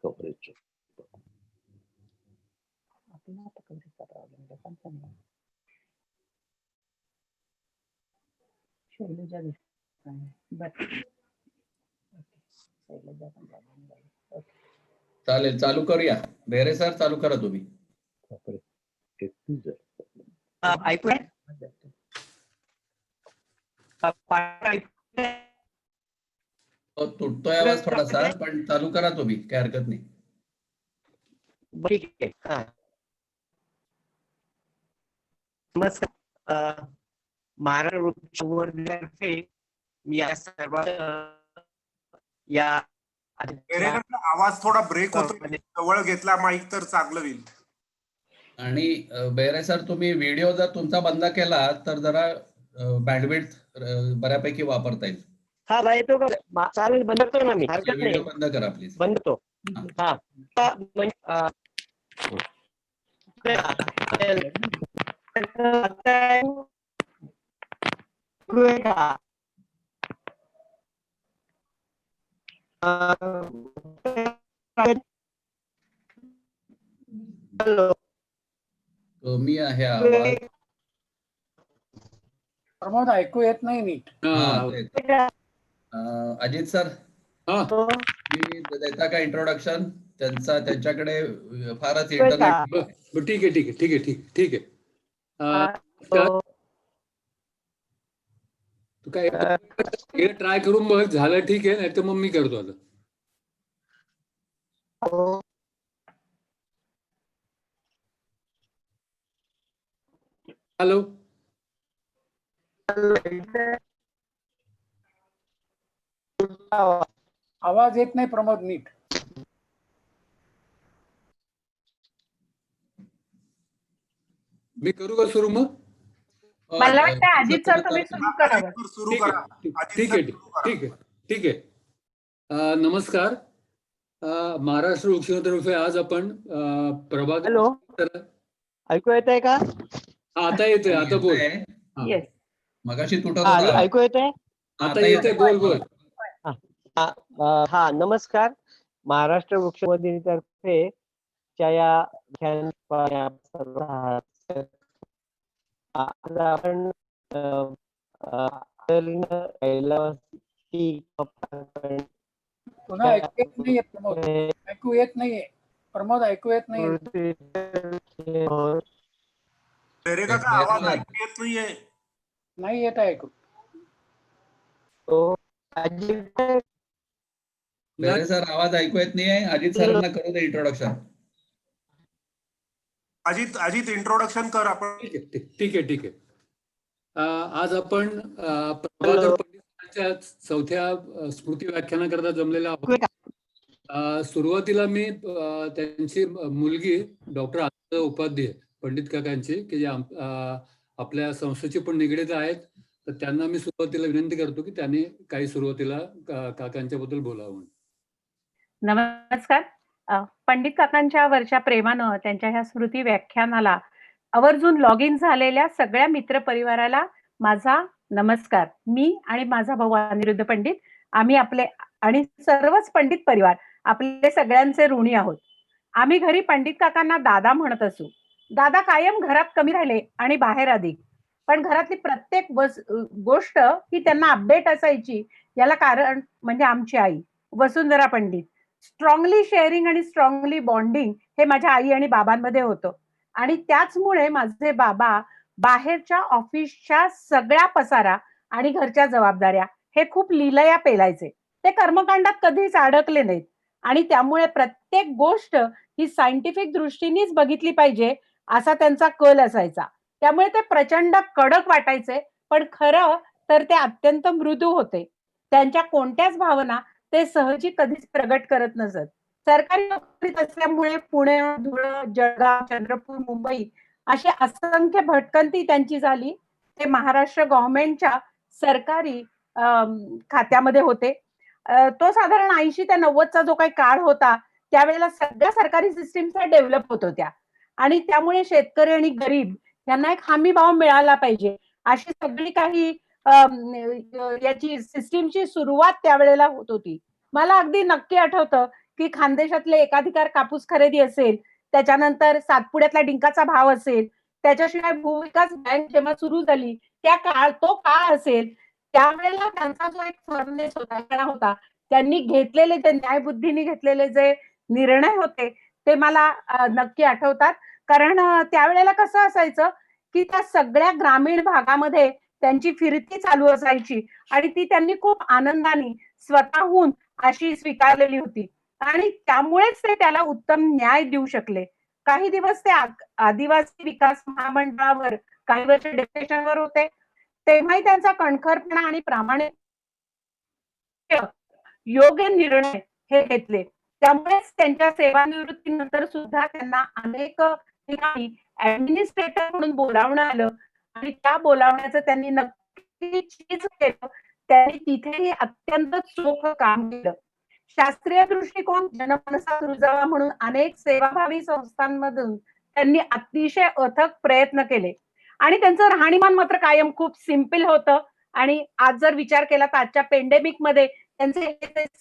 Coverage चालेल, चालू करूया. बेरे सर चालू करा तुम्ही. ऐकू तुटतोय आवाज थोडासा, पण चालू करा तुम्ही, काय हरकत नाही. ठीक आहे. नमस्कार. महाराष्ट्र मी या सर्व या आवाज थोडा ब्रेक होतो, जवळ घेतला माईक तर चांगलं होईल. आणि बेरे सर, तुम्ही व्हिडिओ जर तुमचा बंद केला तर जरा बँडविड्थ बऱ्यापैकी वापरता येईल. हा येतो का? चालेल, बंद करतो ना मी, हरकत नाही. व्हिडिओ बंद करा प्लीज. बंद करतो. हा हॅलो, कमी आहे आवाज. प्रमोद ऐकू येत नाही नीट. अजित सर, तुम्ही देता का इंट्रोडक्शन? त्यांच्याकडे फारच इंटरनेट. ठीक आहे, ठीक आहे, ठीक आहे, ठीक ठीक आहे. तू काय ट्राय करून बघ, झालं ठीक आहे, नाही तर मग मी करतो आता. हॅलो, आवाज येत नाही प्रमोद नीट. मी करू का सुरू मग? मला वाटतं अजित सर तुम्ही सुरू करावं. सुरू करा. ठीक आहे, ठीक आहे, ठीक आहे. नमस्कार. महाराष्ट्र वृक्षतर्फे आज आपण प्रभाग. हॅलो, ऐकू येत आहे का? आता येतोय, आता बोल. येस, मगाशी तुटत होता. ऐकू येत आहे? आता येतोय, बोल बोल. हा नमस्कार. महाराष्ट्र वृक्षतर्फे या आपण पुन्हा ऐकू येत नाहीये प्रमोद. ऐकू येत नाहीये प्रमोद, ऐकू येत नाहीये. आवाज ऐकू येत नाहीये. नाही येत ऐकू. बेरे सर, आवाज ऐकू येत नाहीये. अजित सरांना करू दे इंट्रोडक्शन. अजित इंट्रोडक्शन कर आपण. ठीक आहे, ठीक आहे, ठीक आहे. आज आपण प्रभाकर पंडितांच्या 4थ्या स्मृती व्याख्यानाकरता जमलेला आहोत. सुरुवातीला मी त्यांची मुलगी डॉक्टर आनंद उपाध्याय पंडित काकांची, की जे आपल्या संस्थेची पण निगडीत आहेत, तर त्यांना मी सुरुवातीला विनंती करतो की त्यांनी काही सुरुवातीला काकांच्या बद्दल बोलावं. नमस्कार. पंडित काकांच्या वरच्या प्रेमानं त्यांच्या ह्या स्मृती व्याख्यानाला आवर्जून लॉग इन झालेल्या सगळ्या मित्र परिवाराला माझा नमस्कार. मी आणि माझा भाऊ अनिरुद्ध पंडित, आम्ही आपले आणि सर्वच पंडित परिवार आपले सगळ्यांचे ऋणी आहोत. आम्ही घरी पंडित काकांना दादा म्हणत असू. दादा कायम घरात कमी राहिले आणि बाहेर अधिक, पण घरातली प्रत्येक गोष्ट ही त्यांना अपडेट असायची. याला कारण म्हणजे आमची आई वसुंधरा पंडित. स्ट्रॉंगली शेअरिंग आणि स्ट्रॉंगली बॉन्डिंग हे माझ्या आई आणि बाबांमध्ये होतं. आणि त्याचमुळे माझे बाबा बाहेरच्या ऑफिसच्या सगळ्या पसारा आणि घरच्या जबाबदाऱ्या हे खूप लीलया पेलायचे. ते कर्मकांडात कधीच अडकले नाहीत आणि त्यामुळे प्रत्येक गोष्ट ही सायंटिफिक दृष्टीनेच बघितली पाहिजे असा त्यांचा कल असायचा. त्यामुळे ते प्रचंड कडक वाटायचे, पण खरं तर ते अत्यंत मृदू होते. त्यांच्या कोणत्याच भावना ते सहजी कधीच प्रगट करत नसत. सरकारी नोकरीत असल्यामुळे पुणे, धुळं, जळगाव, चंद्रपूर, मुंबई अशी असंख्य भटकंती त्यांची झाली. ते महाराष्ट्र गव्हर्नमेंटच्या सरकारी खात्यामध्ये होते. तो साधारण 80 ते 90चा जो काही काळ होता, त्यावेळेला सगळ्या सरकारी सिस्टीम्स डेव्हलप होत होत्या आणि त्यामुळे शेतकरी आणि गरीब यांना एक हमी भाव मिळाला पाहिजे अशी सगळी काही याची सिस्टीमची सुरुवात त्यावेळेला होत होती. मला अगदी नक्की आठवतं, की खानदेशातले एकाधिकार कापूस खरेदी असेल, त्याच्यानंतर सातपुड्यातला डिंकाचा भाव असेल, त्याच्याशिवाय भूविकास बँक जेव्हा सुरू झाली, तो काळ असेल, त्यावेळेला त्यांचा जो एक फर्नेस होता, त्यांनी घेतलेले जे न्यायबुद्धीने घेतलेले जे निर्णय होते, ते मला नक्की आठवतात. कारण त्यावेळेला कसं असायचं, की त्या सगळ्या ग्रामीण भागामध्ये त्यांची फिरती चालू असायची आणि ती त्यांनी खूप आनंदाने स्वतःहून अशी स्वीकारलेली होती आणि त्यामुळेच ते त्याला उत्तम न्याय देऊ शकले. काही दिवस ते आदिवासी विकास महामंडळावर काही वर्ष डेप्युटेशनवर होते. तेव्हाही त्यांचा कणखरपणा आणि प्रामाणिक योग्य निर्णय हे घेतले. त्यामुळेच त्यांच्या सेवानिवृत्तीनंतर सुद्धा त्यांना अनेक ठिकाणी ऍडमिनिस्ट्रेटर म्हणून बोलावण्यात आलं आणि त्या बोलावण्याचं त्यांनी नक्की चीज केलं. त्यांनी तिथेही अत्यंत चोख काम केलं. शास्त्रीय दृष्टिकोन जनमानसात रुजावा म्हणून अनेक सेवाभावी संस्थांमधून त्यांनी अतिशय अथक प्रयत्न केले आणि त्यांचं राहणीमान मात्र कायम खूप सिंपल होतं आणि आज जर विचार केला तर आजच्या पेंडेमिक मध्ये त्यांचे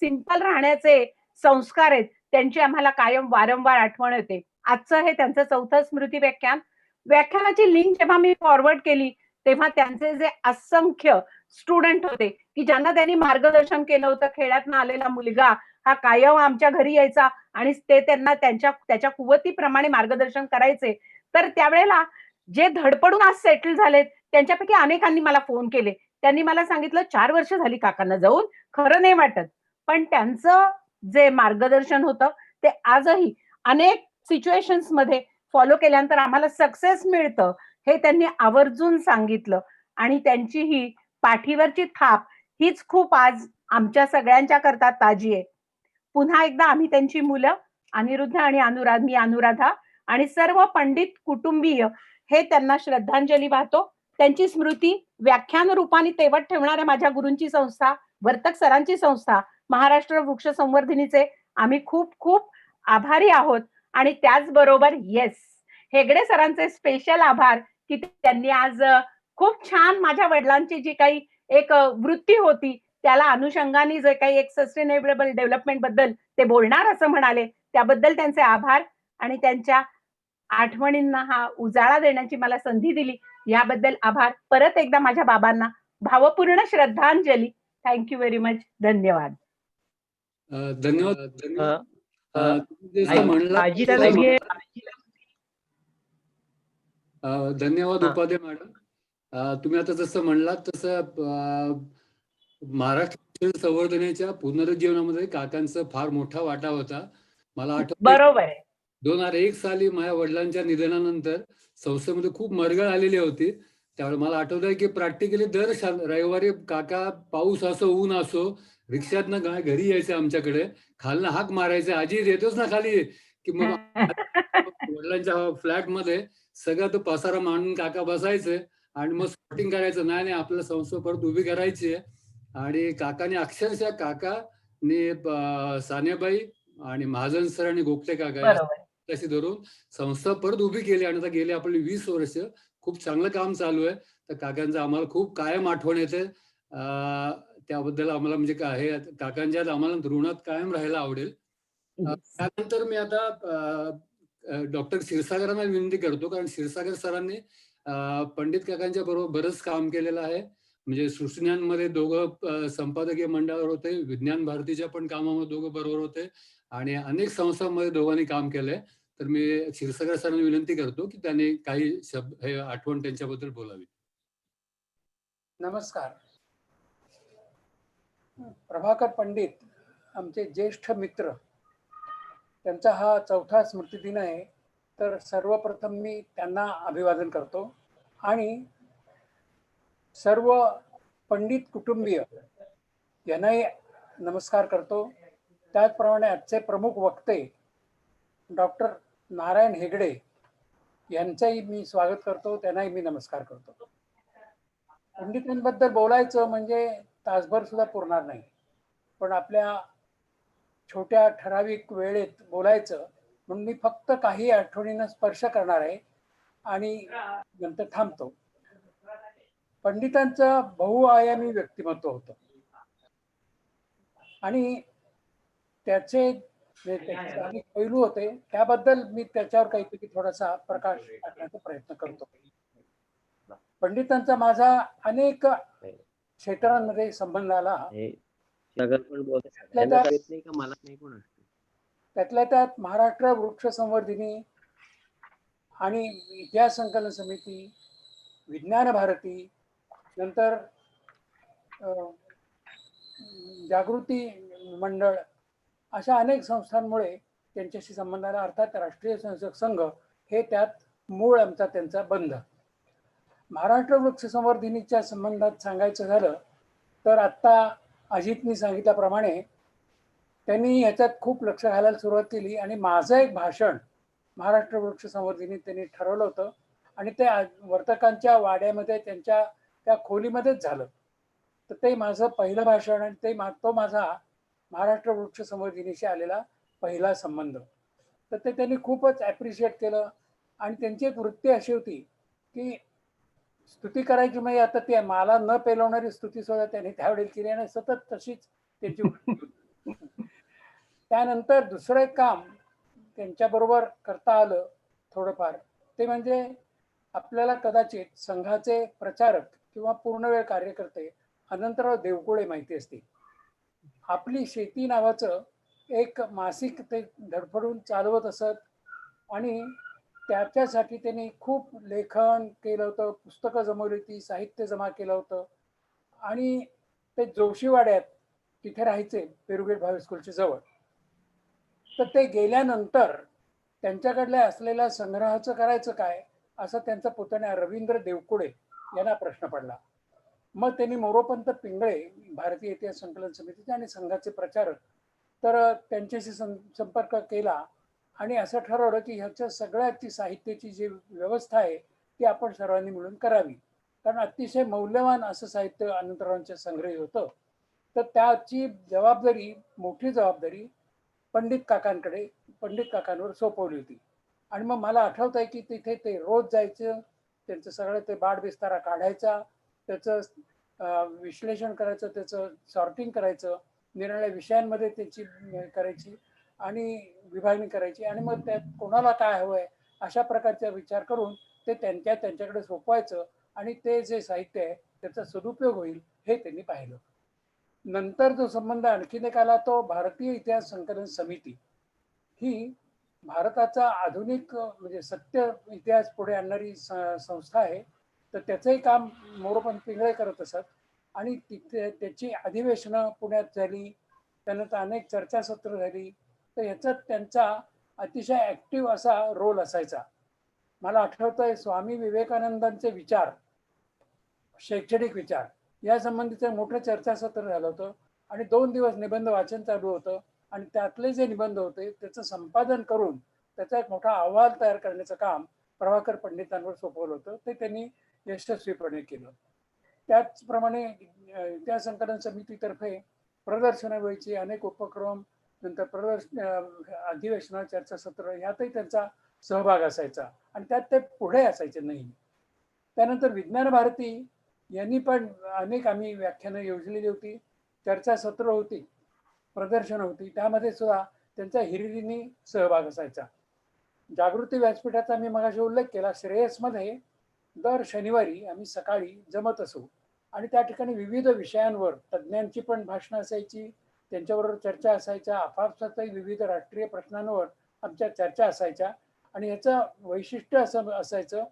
सिंपल राहण्याचे संस्कार आहेत, त्यांची आम्हाला कायम वारंवार आठवण येते. आजचं हे त्यांचं 4थं स्मृती व्याख्यानाची लिंक जेव्हा मी फॉरवर्ड केली तेव्हा त्यांचे जे असंख्य स्टुडंट होते की ज्यांना त्यांनी मार्गदर्शन केलं होतं, खेड्यातनं आलेला मुलगा हा कायम आमच्या घरी यायचा आणि ते त्यांना त्याच्या कुवतीप्रमाणे मार्गदर्शन करायचे. तर त्यावेळेला जे धडपडून आज सेटल झालेत त्यांच्यापैकी अनेकांनी मला फोन केले. त्यांनी मला सांगितलं 4 वर्ष झाली काकांना जाऊन, खरं नाही वाटत. पण त्यांचं जे मार्गदर्शन होतं ते आजही अनेक सिच्युएशन्स मध्ये फॉलो केल्यानंतर आम्हाला सक्सेस मिळतं हे त्यांनी आवर्जून सांगितलं आणि त्यांची ही पाठीवरची थाप हीच खूप आज आमच्या सगळ्यांच्या करता ताजी आहे. पुन्हा एकदा आम्ही त्यांची मुलं अनिरुद्ध आणि अनुराधा आणि सर्व पंडित कुटुंबीय हे त्यांना श्रद्धांजली वाहतो. त्यांची स्मृती व्याख्यान रूपाने तेवत ठेवणाऱ्या माझ्या गुरूंची संस्था, वर्तक सरांची संस्था, महाराष्ट्र वृक्ष संवर्धिनीचे आम्ही खूप खूप आभारी आहोत आणि त्याचबरोबर हेगडे सरांचे स्पेशल आभार की त्यांनी आज खूप छान माझ्या वडिलांची जी काही एक वृत्ती होती त्याला अनुषंगाने जे काही एक सस्टेनेबल डेव्हलपमेंट बद्दल ते बोलणार असं म्हणाले, त्याबद्दल त्यांचे आभार आणि त्यांच्या आठवणींना हा उजाळा देण्याची मला संधी दिली याबद्दल आभार. परत एकदा माझ्या बाबांना भावपूर्ण श्रद्धांजली. Thank you very much. धन्यवाद. धन्यवाद. धन्यवाद उपाध्ये मॅडम. तुम्ही आता जसं म्हणलात तसं महाराष्ट्र संवर्धनेच्या पुनरुज्जीवनामध्ये काकांचा फार मोठा वाटा होता. मला आठवतं बरोबर आहे. 2001 साली माझ्या वडिलांच्या निधनानंतर संस्थेमध्ये खूप मरगळ आलेली होती. त्यावेळी मला आठवतंय की प्रॅक्टिकली दर रविवारी काका पाऊस असो ऊन असो रिक्षातनं घरी यायचे आमच्याकडे, खालनं हाक मारायचे, आजी येतोच ना खाली, की मग वडिलांच्या फ्लॅटमध्ये सगळं तो पसारा मांडून काका बसायचे आणि मग स्पॉटिंग करायचं. नाही आपल्याला संस्था परत उभी करायची आहे. आणि काकाने अक्षरशः काकाने सानेबाई आणि महाजन सर आणि गोखले काका याशी धरून संस्था परत उभी केली आणि आता गेली आपली 20 वर्ष खूप चांगलं काम चालू आहे. तर काकांचं आम्हाला खूप कायम आठवण येते. त्याबद्दल आम्हाला म्हणजे काय काकांच्या आम्हाला ऋणात कायम राहायला आवडेल. त्यानंतर मी आता डॉक्टर क्षीरसागरांना विनंती करतो, कारण क्षीरसागर सरांनी पंडित काकांच्या बरोबर बरंच काम केलेलं आहे. म्हणजे सृष्टीज्ञानमध्ये दोघं संपादकीय मंडळावर होते, विज्ञान भारतीच्या पण कामामध्ये दोघं बरोबर होते आणि अनेक संस्थांमध्ये दोघांनी काम केलंय. तर मी क्षीरसागर सरांना विनंती करतो की त्यांनी काही शब्द हे आठवण त्यांच्याबद्दल बोलावी. नमस्कार. प्रभाकर पंडित आमचे ज्येष्ठ मित्र, त्यांचा हा 4था स्मृतिदिन आहे. तर सर्वप्रथम मी त्यांना अभिवादन करतो आणि सर्व पंडित कुटुंबीय यांनाही नमस्कार करतो. त्याचप्रमाणे आजचे प्रमुख वक्ते डॉक्टर नारायण हेगडे यांचंही मी स्वागत करतो, त्यांनाही मी नमस्कार करतो. पंडितांबद्दल बोलायचं म्हणजे तासभर सुद्धा पुरणार नाही, पण आपल्या छोट्या ठराविक वेळेत बोलायचं म्हणून मी फक्त काही आठवणींना स्पर्श करणार आहे आणि नंतर थांबतो. पंडितांचं बहुआयामी व्यक्तिमत्व होतं आणि त्याचे अनेक पैलू होते, त्याबद्दल मी त्याच्यावर काहीतरी थोडासा प्रकाश टाकण्याचा प्रयत्न करतो. पंडितांचा माझा अनेक क्षेत्रांमध्ये संबंध आला. त्यातल्या त्यात महाराष्ट्र वृक्ष संवर्धिनी आणि इतिहास संकलन समिती, विज्ञान भारती, नंतर जागृती मंडळ, अशा अनेक संस्थांमुळे त्यांच्याशी संबंध आला. अर्थात राष्ट्रीय स्वयंसेवक संघ हे त्यात मूळ आमचा त्यांचा बंध. महाराष्ट्र वृक्ष संवर्धिनीच्या संबंधात सांगायचं झालं तर आत्ता अजितनी सांगितल्याप्रमाणे त्यांनी ह्याच्यात खूप लक्ष घालायला सुरुवात केली आणि माझं एक भाषण महाराष्ट्र वृक्ष संवर्धिनी त्यांनी ठरवलं होतं आणि ते वर्तकांच्या वाड्यामध्ये त्यांच्या त्या खोलीमध्येच झालं. तर ते माझं पहिलं भाषण आणि तो माझा महाराष्ट्र वृक्ष संवर्धिनीशी आलेला पहिला संबंध. तर ते त्यांनी खूपच ॲप्रिशिएट केलं आणि त्यांची एक वृत्ती अशी होती की स्तुती करायची म्हणजे आता ती मला न पेलवणारी स्तुती सुद्धा त्यांनी त्यावेळेला केली आणि सतत तशीच त्यांची वृत्ती होती. त्यानंतर दुसरं एक काम त्यांच्याबरोबर करता आलं थोडंफार, ते म्हणजे आपल्याला कदाचित संघाचे प्रचारक किंवा पूर्णवेळ कार्यकर्ते अनंतराव देवकुळे माहिती असतील. आपली शेती नावाचं एक मासिक ते धडपडून चालवत असत आणि त्याच्यासाठी त्यांनी खूप लेखन केलं होतं, पुस्तकं जमवली होती, साहित्य जमा केलं होतं आणि ते जोशीवाड्यात तिथे राहायचे पेरुगेट भावे स्कूलच्या जवळ. तर ते गेल्यानंतर त्यांच्याकडल्या असलेल्या संग्रहाचं करायचं काय असं त्यांचा पुतण्या रवींद्र देवकुळे यांना प्रश्न पडला. मग त्यांनी मोरोपंत पिंगळे, भारतीय इतिहास संकलन समितीचे आणि संघाचे प्रचारक, तर त्यांच्याशी संपर्क केला आणि असं ठरवलं की ह्याच्या सगळ्याची साहित्याची जी व्यवस्था आहे ती आपण सर्वांनी मिळून करावी, कारण अतिशय मौल्यवान असं साहित्य अनंतरावांच्या संग्रही होतं. तर त्याची जबाबदारी, मोठी जबाबदारी पंडित काकांवर सोपवली होती. आणि मग मला आठवत आहे की तिथे ते रोज जायचं, त्यांचं सगळं ते बाडबिस्तारा काढायचा, त्याचं विश्लेषण करायचं, त्याचं सॉर्टिंग करायचं, निरनिराळ्या विषयांमध्ये त्याची करायची आणि विभागणी करायची आणि मग त्यात कोणाला काय हवं आहे अशा प्रकारचा विचार करून ते त्यांच्याकडे सोपवायचं आणि ते जे साहित्य आहे त्याचा सदुपयोग होईल हे त्यांनी पाहिलं. नंतर जो संबंध आणखीन एक आला तो भारतीय इतिहास संकलन समिती. ही भारताचा आधुनिक म्हणजे सत्य इतिहास पुढे आणणारी संस्था आहे. तर त्याचंही काम मोरोपंत पिंगळे करत असत आणि तिथे त्याची अधिवेशनं पुण्यात झाली, त्यानंतर अनेक चर्चासत्र झाली. तर ह्याच्यात त्यांचा अतिशय ॲक्टिव्ह असा रोल असायचा. मला आठवतंय स्वामी विवेकानंदांचे विचार, शैक्षणिक विचार या संबंधीचं मोठं चर्चासत्र झालं होतं आणि 2 दिवस निबंध वाचन चालू होतं आणि त्यातले जे निबंध होते त्याचं संपादन करून त्याचा एक मोठा अहवाल तयार करण्याचं काम प्रभाकर पंडितांवर सोपवलं होतं. ते त्यांनी यशस्वीपणे केलं. त्याचप्रमाणे इतिहास संकलन समितीतर्फे प्रदर्शनं व्हायची, अनेक उपक्रम, नंतर अधिवेशनं, चर्चासत्र यातही त्यांचा सहभाग असायचा आणि त्यात ते पुढे असायचे नाही. त्यानंतर विज्ञान भारती यांनी पण अनेक आम्ही व्याख्यानं योजलेली होती, चर्चासत्र होती, प्रदर्शनं होती, त्यामध्ये सुद्धा त्यांचा हिरिरीने सहभाग असायचा. जागृती व्यासपीठाचा मी मगाशी उल्लेख केला. श्रेयसमध्ये दर शनिवारी आम्ही सकाळी जमत असू आणि त्या ठिकाणी विविध विषयांवर तज्ज्ञांची पण भाषणं असायची, त्यांच्याबरोबर चर्चा असायच्या, आपापसातही विविध राष्ट्रीय प्रश्नांवर आमच्या चर्चा असायच्या. आणि ह्याचं वैशिष्ट्य असं असायचं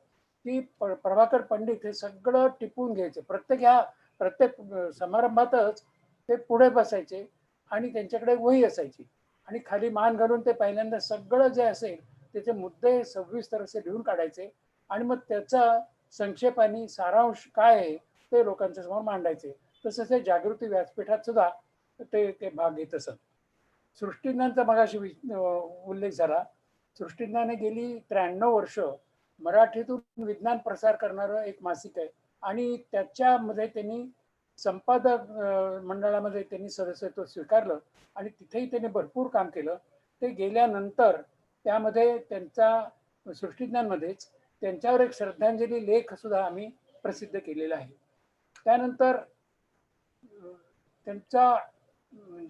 की प्रभाकर पंडित हे सगळं टिपून घ्यायचे. प्रत्येक समारंभातच ते पुढे बसायचे आणि त्यांच्याकडे वही असायची आणि खाली मान घालून ते पहिल्यांदा सगळं जे असेल त्याचे मुद्दे सविस्तर असे लिहून काढायचे आणि मग त्याचा संक्षेपाने सारांश काय आहे ते लोकांच्या समोर मांडायचे. तसंच हे जागृती व्यासपीठात सुद्धा ते भाग घेत असत. सृष्टीज्ञानचा मगाशी उल्लेख झाला. सृष्टीज्ञाने गेली 93 वर्ष मराठीतून विज्ञान प्रसार करणारं एक मासिक आहे आणि त्याच्यामध्ये त्यांनी संपादक मंडळामध्ये त्यांनी सदस्यत्व स्वीकारलं आणि तिथेही त्यांनी भरपूर काम केलं. ते गेल्यानंतर त्यामध्ये त्यांचा सृष्टीज्ञानमध्येच त्यांच्यावर एक श्रद्धांजली लेख सुद्धा आम्ही प्रसिद्ध केलेला आहे. त्यानंतर त्यांचा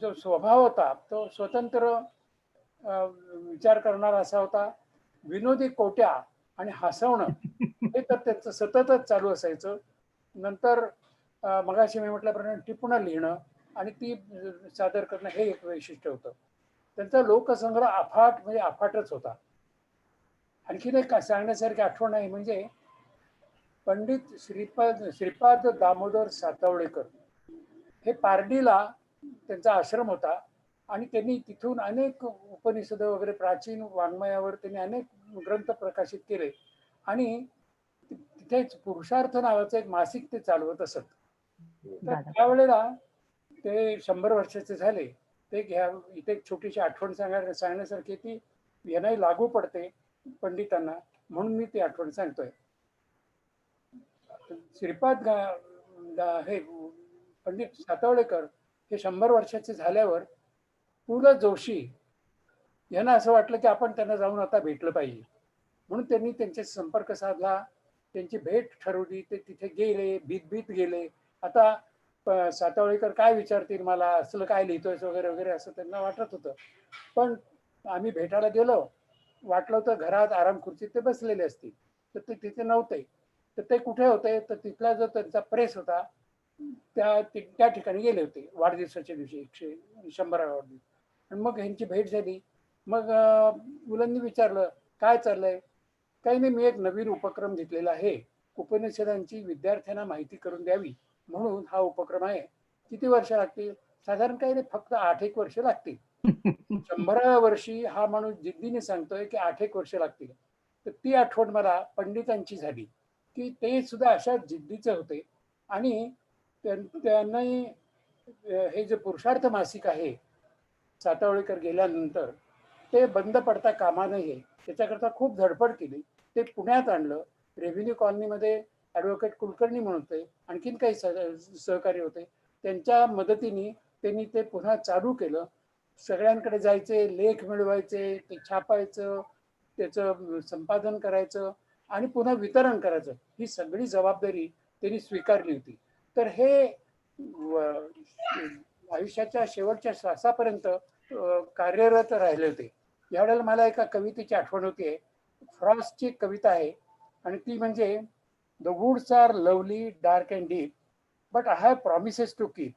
जो स्वभाव होता तो स्वतंत्र विचार करणारा असा होता. विनोदी कोट्या आणि हसवणं हे तर त्यांचं सततच चालू असायचं. नंतर मगाशी मी म्हटल्याप्रमाणे टिपणं लिहिणं आणि ती सादर करणं हे एक वैशिष्ट्य होतं. त्यांचा लोकसंग्रह अफाट म्हणजे अफाटच होता. आणखीन एक सांगण्यासारखी आठवण आहे म्हणजे पंडित श्रीपाद दामोदर सातवळेकर हे पारडीला त्यांचा आश्रम होता आणि त्यांनी तिथून अनेक उपनिषद वगैरे प्राचीन वाङ्मयावर त्यांनी अनेक ग्रंथ प्रकाशित केले आणि तिथेच पुरुषार्थ नावाचं एक मासिक ते चालवत असत. तर त्यावेळेला ते 100 वर्षाचे झाले. ते घ्या, इथे एक छोटीशी आठवण सांगण्यासारखी ती यांनाही लागू पडते पंडितांना, म्हणून मी ती आठवण सांगतोय. श्रीपाद हे पंडित सातवळेकर हे 100 वर्षाचे झाल्यावर पु ल जोशी यांना असं वाटलं की आपण त्यांना जाऊन आता भेटलं पाहिजे, म्हणून त्यांनी त्यांच्याशी संपर्क साधला. त्यांची भेट ठरवली. ते तिथे गेले, भीत गेले. आता सातवळेकर काय विचारतील मला, असलं काय लिहितोयस वगैरे वगैरे असं त्यांना वाटत होतं. पण आम्ही भेटायला गेलो, वाटलं होतं घरात आराम खुर्चीत ते बसलेले असतील, तर ते तिथे नव्हते. तर ते कुठे होते, तर तिथला जो त्यांचा प्रेस होता त्या ठिकाणी गेले होते वाढदिवसाच्या दिवशी, 100वा वाढदिवस. आणि मग ह्यांची भेट झाली. मग मुलांनी विचारलं काय चाललंय. काही नाही, मी एक नवीन उपक्रम घेतलेला आहे, उपनिषदांची विद्यार्थ्यांना माहिती करून द्यावी म्हणून हा उपक्रम आहे. किती वर्ष लागतील. साधारण काही नाही, फक्त 8-1 वर्ष लागतील. 100व्या वर्षी हा माणूस जिद्दीने सांगतोय की 8-1 वर्ष लागतील. तर ती आठवण मला पंडितांची झाली की ते सुद्धा अशा जिद्दीचे होते. आणि त्यांनाही हे जे पुरुषार्थ मासिक आहे सातवळेकर गेल्यानंतर ते बंद पडता कामा नये त्याच्याकरता खूप धडपड केली. ते पुण्यात आणलं. रेव्हेन्यू कॉलनीमध्ये ॲडव्होकेट कुलकर्णी म्हणून होते, आणखीन काही सहकारी होते. त्यांच्या मदतीने त्यांनी ते पुन्हा चालू केलं. सगळ्यांकडे जायचे, लेख मिळवायचे, ते छापायचं, त्याचं संपादन करायचं आणि पुन्हा वितरण करायचं. ही सगळी जबाबदारी त्यांनी स्वीकारली होती. तर हे आयुष्याच्या शेवटच्या श्वासापर्यंत कार्यरत राहिले होते. यावेळेला मला एका कवितेची आठवण होते. फ्रॉस्टची कविता आहे आणि ती म्हणजे the woods are lovely dark and deep but I have promises to keep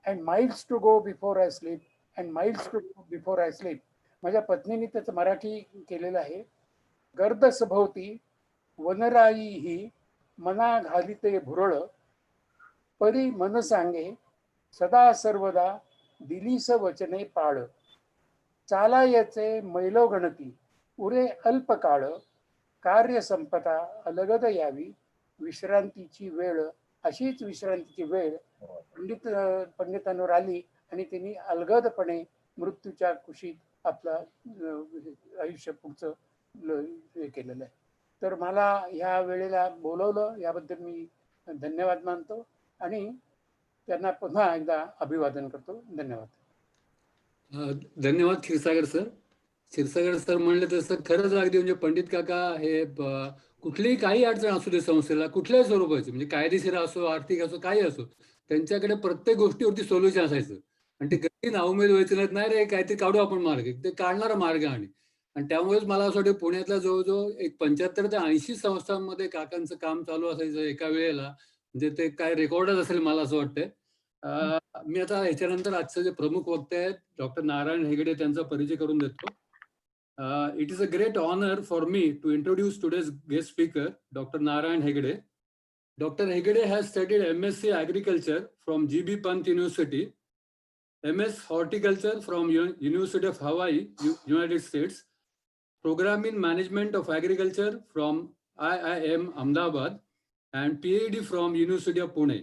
and miles to go before I sleep and miles to go before I sleep. माझ्या पत्नीने त्याचं मराठी केलेलं आहे. गर्द सभोवती वनराई ही मना घालिते भुरळ परी मन सांगे सदा सर्वदा दिलीस वचने पाळ. चालायचे मैलो गणती उरे अल्पकाळ कार्य संपता अलगद यावी विश्रांतीची वेळ. अशीच विश्रांतीची वेळ पंडितांवर आली आणि त्यांनी अलगदपणे मृत्यूच्या कुशीत आपलं आयुष्य पुढचं हे केलेलं आहे. तर मला ह्या वेळेला बोलवलं याबद्दल मी धन्यवाद मानतो आणि त्यांना पुन्हा एकदा अभिवादन करतो. धन्यवाद. धन्यवाद क्षीरसागर सर. क्षीरसागर सर म्हणले तसं खरंच अगदी म्हणजे पंडित काका हे कुठलीही काही अडचण असू दे संस्थेला कुठल्याही स्वरूपाची, म्हणजे कायदेशीर असो आर्थिक असो काही असो, त्यांच्याकडे प्रत्येक गोष्टीवरती सोल्युशन असायचं. आणि ते कधी नाउमेद व्हायचं नाही रे काहीतरी काढू आपण मार्ग, ते काढणारा मार्ग. आणि त्यामुळेच मला असं वाटतं पुण्यातल्या जवळजवळ एक 75 ते 80 संस्थांमध्ये काकांचं काम चालू असायचं एका वेळेला. म्हणजे ते काय रेकॉर्डच असेल मला असं वाटतंय. मी आता ह्याच्यानंतर आजचे जे प्रमुख वक्ते आहेत डॉक्टर नारायण हेगडे त्यांचा परिचय करून देतो. It is a great honor for me to introduce today's guest speaker, Dr. Narayan Hegde. Dr. Hegde has studied MSc Agriculture from GB Pant University, MS Horticulture from University of Hawaii, United States, Program in Management of Agriculture from IIM Ahmedabad, and PhD from University of Pune.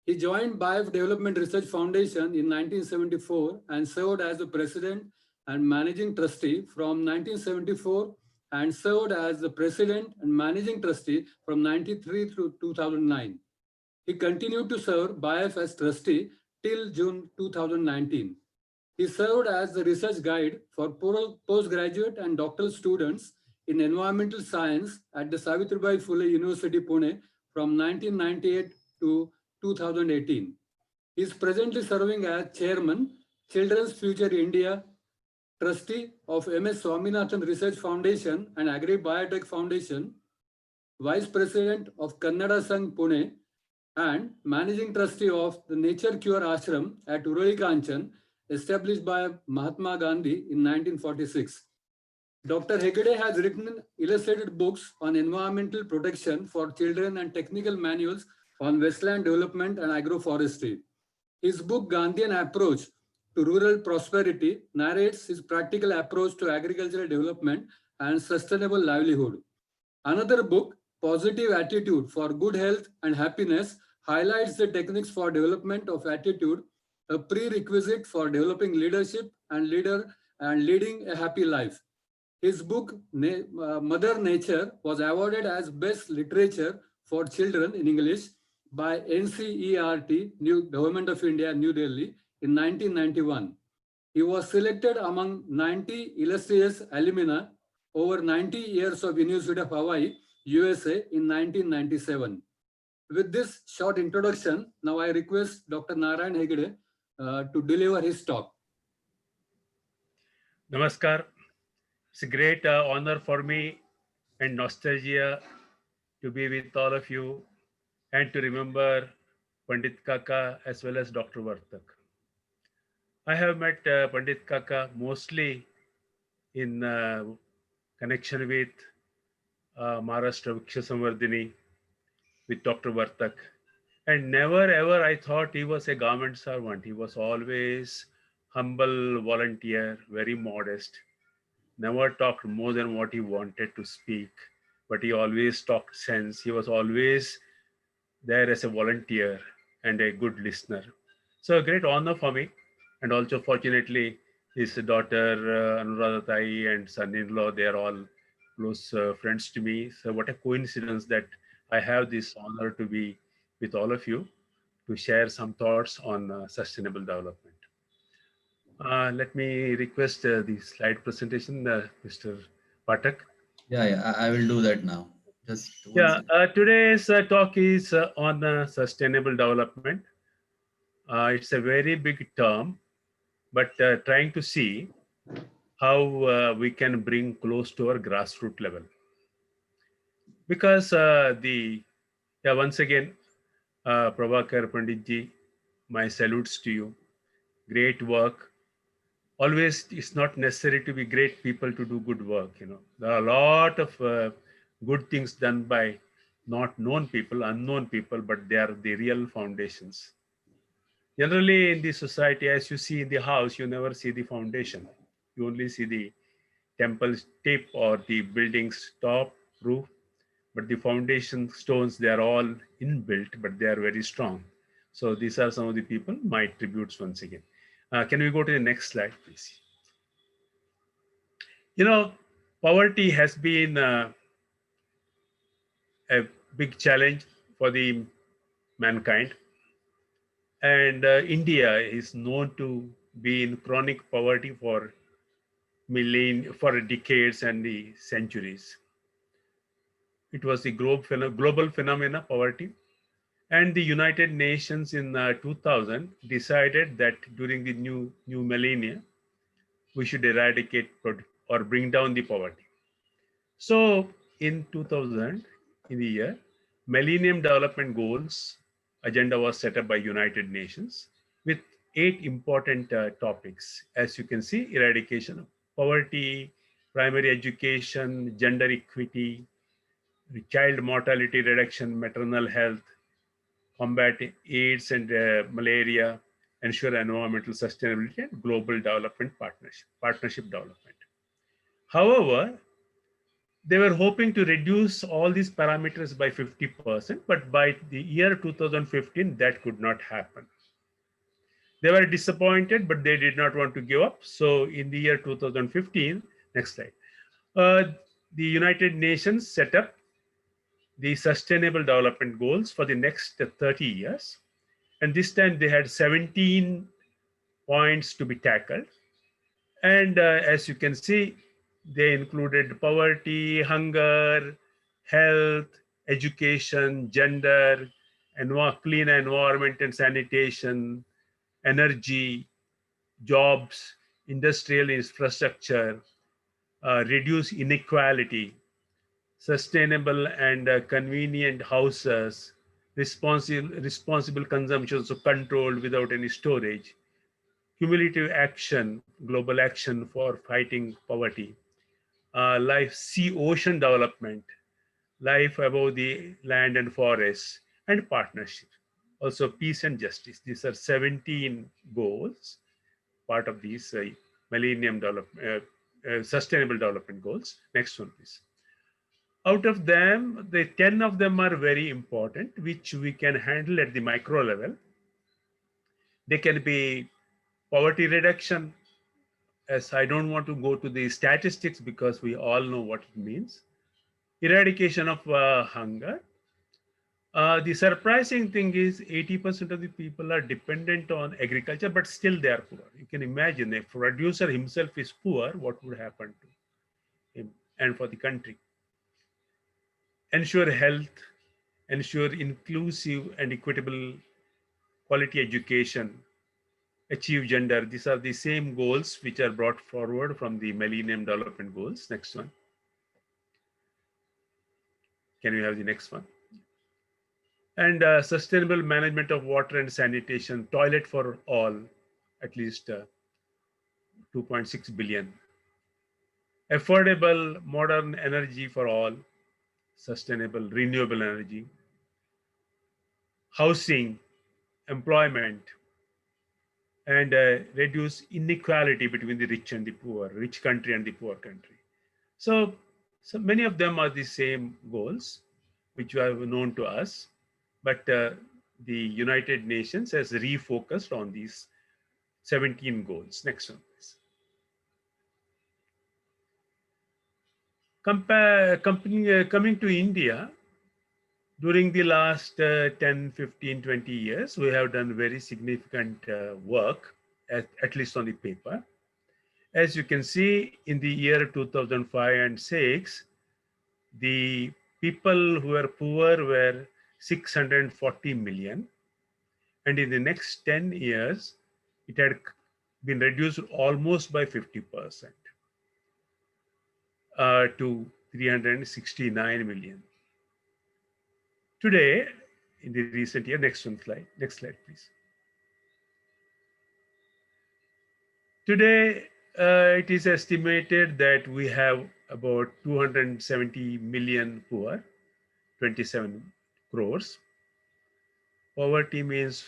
He joined BIF Development Research Foundation in 1974 and served as the president and managing trustee from 1974 and served as the president and managing trustee from 93 to 2009. He continued to serve BIF as trustee till June 2019. He served as the research guide for postgraduate and doctoral students in environmental science at the Savitribai Phule University, Pune from 1998 to 2018. He is presently serving as Chairman, Children's Future India, Trustee of MS Swaminathan Research Foundation and Agri Biotech Foundation, Vice President of Kannada Sangh Pune, and Managing Trustee of the Nature Cure Ashram at Urali Kanchan, established by Mahatma Gandhi in 1946. Dr. Hegde has written illustrated books on environmental protection for children and technical manuals on wasteland development and agroforestry. His book, Gandhian Approach to Rural Prosperity, narrates his practical approach to agricultural development and sustainable livelihood. Another book, Positive Attitude for Good Health and Happiness, highlights the techniques for development of attitude, a prerequisite for developing leadership and leading a happy life. His book, Mother Nature, was awarded as Best Literature for Children in English by NCERT, New Government of India, New Delhi, in 1991. He was selected among 90 illustrious alumni over 90 years of University of Hawaii, USA in 1997. With this short introduction, now I request Dr. Narayan Hegde to deliver his talk. Namaskar. It's a great honor for me and nostalgia to be with all of you and to remember Pandit Kaka as well as Dr. Vartak. I have met Pandit Kaka mostly in connection with Maharashtra Vriksha Samvardhini with Dr. Vartak. And never ever I thought he was a government servant. He was always humble volunteer, very modest. Never talked more than what he wanted to speak, but he always talked sense. He was always there as a volunteer and a good listener. So a great honor for me. And also fortunately, his daughter Anuradha Tai and son-in-law, they are all close friends to me. So what a coincidence that I have this honor to be with all of you to share some thoughts on sustainable development. Let me request the slide presentation, Mr. Patak. Yeah, I will do that now. Just today's talk is on sustainable development. It's a very big term, but trying to see how we can bring close to our grassroots level. Because once again, Prabhakar Panditji, my salutes to you. Great work. Always, it's not necessary to be great people to do good work. There are a lot of good things done by not known people, unknown people, but they are the real foundations. Generally, in the society, as you see in the house, you never see the foundation. You only see the temple tip or the building's top roof, but the foundation stones, they are all inbuilt, but they are very strong. So these are some of the people, my tributes once again. Can we go to the next slide, please? Poverty has been a big challenge for the mankind. And India is known to be in chronic poverty for decades and the centuries. It was the global phenomena, poverty. And the United Nations in 2000 decided that during the new millennia, we should eradicate or bring down the poverty. So in 2000, in the year, Millennium Development Goals agenda was set up by United Nations with 8 important topics. As you can see, eradication of poverty, primary education, gender equity, child mortality reduction, maternal health, combat AIDS and malaria, ensure environmental sustainability, and global development partnership development. However, they were hoping to reduce all these parameters by 50%, but by the year 2015, that could not happen. They were disappointed, but they did not want to give up. So in the year 2015, next slide, the United Nations set up the Sustainable Development Goals for the next 30 years. And this time they had 17 points to be tackled. And as you can see, they included poverty, hunger, health, education, gender, clean environment and sanitation, energy, jobs, industrial infrastructure, reduce inequality, sustainable and convenient houses, responsible consumption, so controlled without any storage, cumulative action, global action for fighting poverty, life sea ocean development, life above the land and forests, and partnership. Also, peace and justice. These are 17 goals, part of these Millennium Sustainable Development Goals. Next one, please. Out of them, the 10 of them are very important, which we can handle at the micro level. They can be poverty reduction, as I don't want to go to the statistics because we all know what it means. Eradication of hunger. The surprising thing is 80% of the people are dependent on agriculture, but still they are poor. You can imagine if a producer himself is poor, what would happen to him and for the country. Ensure health, ensure inclusive and equitable quality education, achieve gender. These are the same goals which are brought forward from the Millennium Development Goals. Next one. Can we have the next one? And sustainable management of water and sanitation, toilet for all, at least 2.6 billion. Affordable modern energy for all, sustainable renewable energy. Housing, employment, and reduce inequality between the rich and the poor, rich country and the poor country. So many of them are the same goals, which are known to us, but the United Nations has refocused on these 17 goals. Next one, please. Coming to India, during the last 10, 15, 20 years, we have done very significant work, at least on the paper. As you can see, in the year 2005 and 6, the people who were poor were 640 million. And in the next 10 years, it had been reduced almost by 50% to 369 million. Today, in the recent year, next slide, please. Today, it is estimated that we have about 270 million poor, 27 crores. Poverty means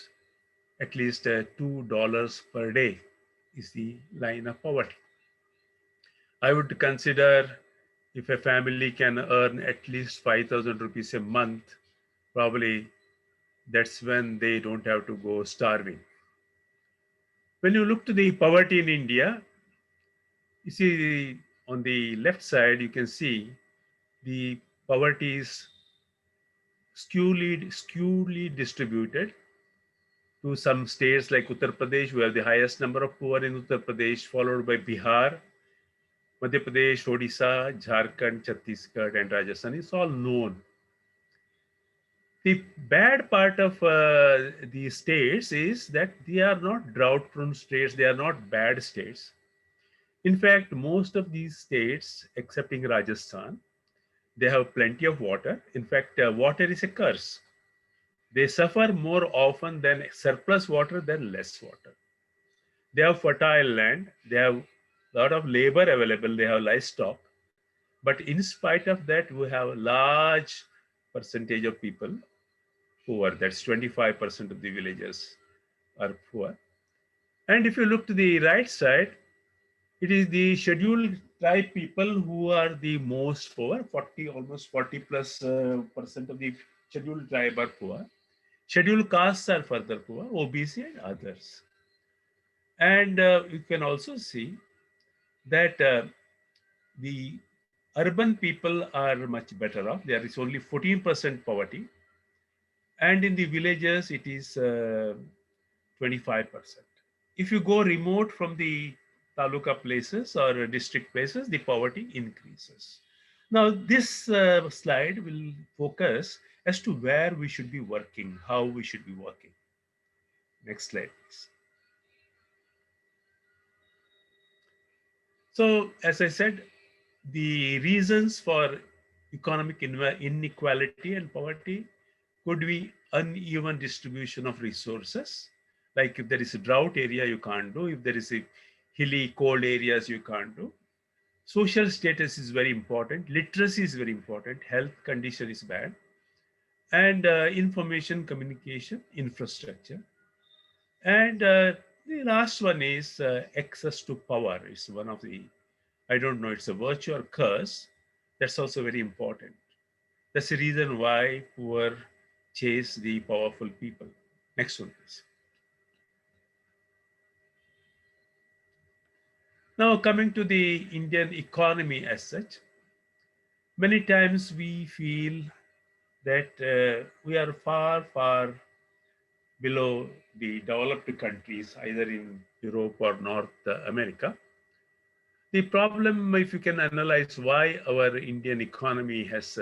at least $2 per day is the line of poverty. I would consider if a family can earn at least 5,000 rupees a month, probably that's when they don't have to go starving. When you look to the poverty in India, you see on the left side, you can see the poverty is skewly distributed to some states like Uttar Pradesh, we have the highest number of poor in Uttar Pradesh, followed by Bihar, Madhya Pradesh, Odisha, Jharkhand, Chhattisgarh, and Rajasthan. It's all known. The bad part of these states is that they are not drought-prone states. They are not bad states. In fact, most of these states, excepting Rajasthan, they have plenty of water. In fact, water is a curse. They suffer more often than surplus water than less water. They have fertile land. They have a lot of labor available. They have livestock. But in spite of that, we have a large percentage of people poor. That's 25% of the villagers are poor. And if you look to the right side, it is the scheduled tribe people who are the most poor. Almost 40 plus percent of the scheduled tribe are poor. Scheduled castes are further poor, OBC and others. And you can also see that the urban people are much better off. There is only 14% poverty. And in the villages, it is 25%. If you go remote from the taluka places or district places, the poverty increases. Now, this slide will focus as to where we should be working, how we should be working. Next slide, please. So, as I said, the reasons for economic inequality and poverty could be uneven distribution of resources. Like if there is a drought area, you can't do. If there is a hilly, cold areas, you can't do. Social status is very important. Literacy is very important. Health condition is bad. And information communication infrastructure. And the last one is access to power. It's one of the, I don't know, it's a virtue or curse. That's also very important. That's the reason why poor chase the powerful people. Next one, please. Now, coming to the Indian economy as such, many times we feel that we are far, far below the developed countries, either in Europe or North America. The problem, if you can analyze why our Indian economy has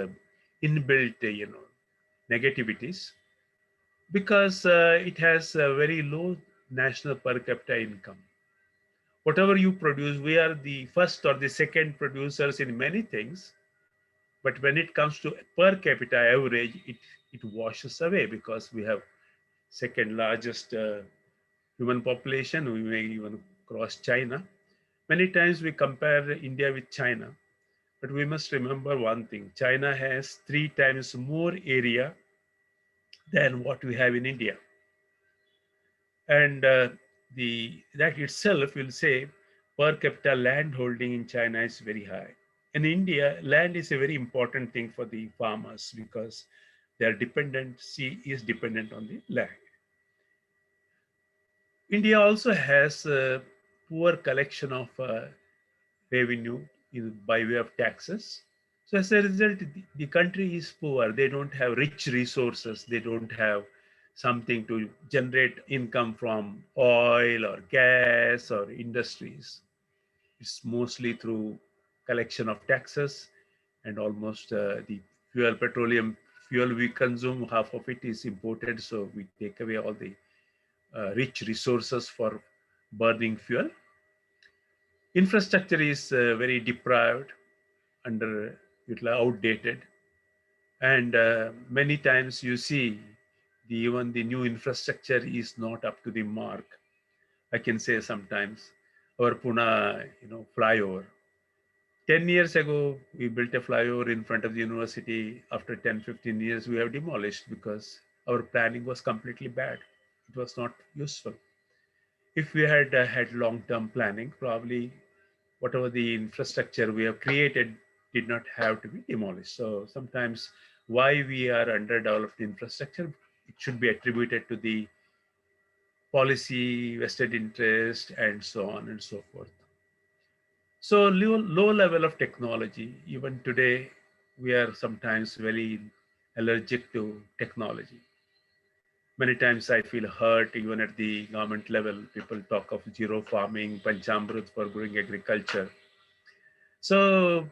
inbuilt, negativities, because it has a very low national per capita income. Whatever you produce, we are the first or the second producers in many things, but when it comes to per capita average, it washes away because we have second largest human population. We may even cross China. Many times we compare India with China, but we must remember one thing: China has 3 times more area than what we have in India. And that itself will say per capita land holding in China is very high. In India, land is a very important thing for the farmers because their dependency is dependent on the land. India also has a poor collection of revenue by way of taxes. So as a result, the country is poor. They don't have rich resources. They don't have something to generate income from oil or gas or industries. It's mostly through collection of taxes, and almost the petroleum fuel we consume, half of it is imported. So we take away all the rich resources for burning fuel. Infrastructure is very deprived, outdated, and many times you see even the new infrastructure is not up to the mark. I can say sometimes our Pune, flyover. 10 years ago, we built a flyover in front of the university. After 10, 15 years, we have demolished because our planning was completely bad. It was not useful. If we had had long-term planning, probably whatever the infrastructure we have created did not have to be demolished. So sometimes why we are underdeveloped infrastructure, it should be attributed to the policy, vested interest, and so on and so forth. So low level of technology. Even today, we are sometimes very allergic to technology. Many times I feel hurt even at the government level. People talk of zero farming, panchamrut for growing agriculture. So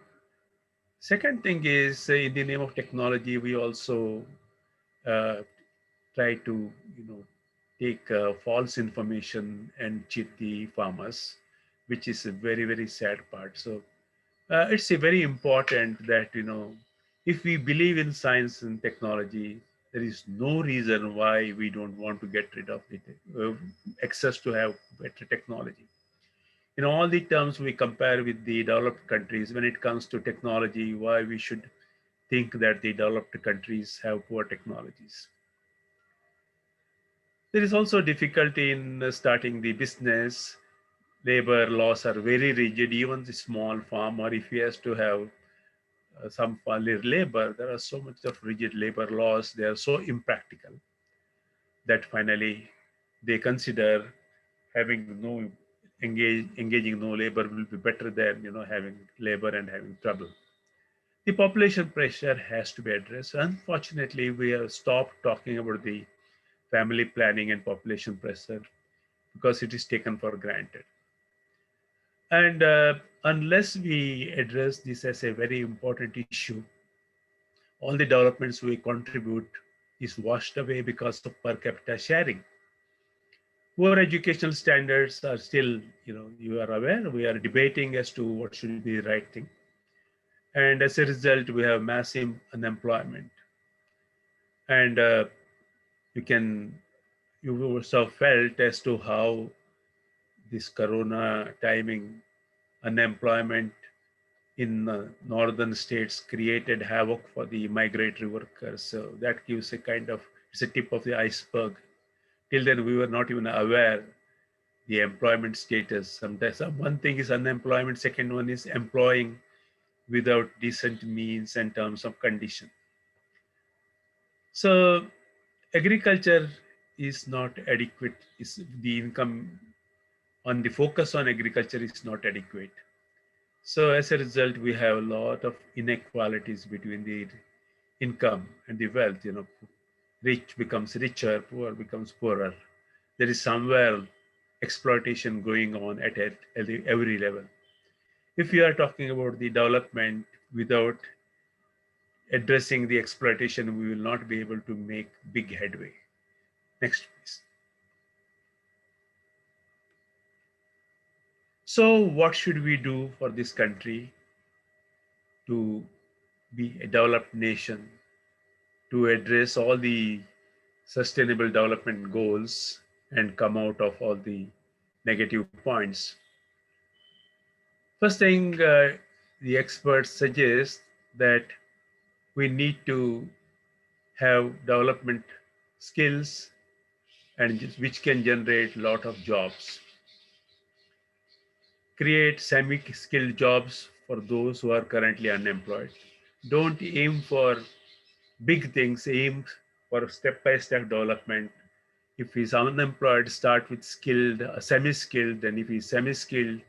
second thing is in the name of technology, we also uh, try to, take false information and cheat the farmers, which is a very, very sad part. So it's a very important that, if we believe in science and technology, there is no reason why we don't want to get rid of the access to have better technology. In all the terms we compare with the developed countries, when it comes to technology, why we should think that the developed countries have poor technologies. There is also difficulty in starting the business. Labor laws are very rigid. Even the small farmer, if he has to have some labor, there are so much of rigid labor laws. They are so impractical that finally they consider having no engaging no labor will be better than having labor and having trouble. The population pressure has to be addressed. Unfortunately, we have stopped talking about the family planning and population pressure because it is taken for granted. And unless we address this as a very important issue, all the developments we contribute is washed away because of per capita sharing. Poor educational standards are still, you are aware, we are debating as to what should be the right thing. And as a result, we have massive unemployment. And you also felt as to how this corona timing unemployment in northern states created havoc for the migratory workers. So that gives a kind of, it's a tip of the iceberg. Till then, we were not even aware the employment status. Sometimes one thing is unemployment, second one is employing without decent means and terms of condition. So agriculture is not adequate. Is the income on the focus on agriculture is not adequate. So as a result, we have a lot of inequalities between the income and the wealth. Rich becomes richer, poor becomes poorer. There is somewhere exploitation going on at every level. If you are talking about the development without addressing the exploitation, we will not be able to make big headway. Next, please. So what should we do for this country to be a developed nation, to address all the sustainable development goals and come out of all the negative points? First thing, the experts suggest that we need to have development skills and which can generate a lot of jobs. Create semi-skilled jobs for those who are currently unemployed. Don't aim for big things, aim for step-by-step development. If he's unemployed, start with skilled, semi-skilled, then if he's semi-skilled,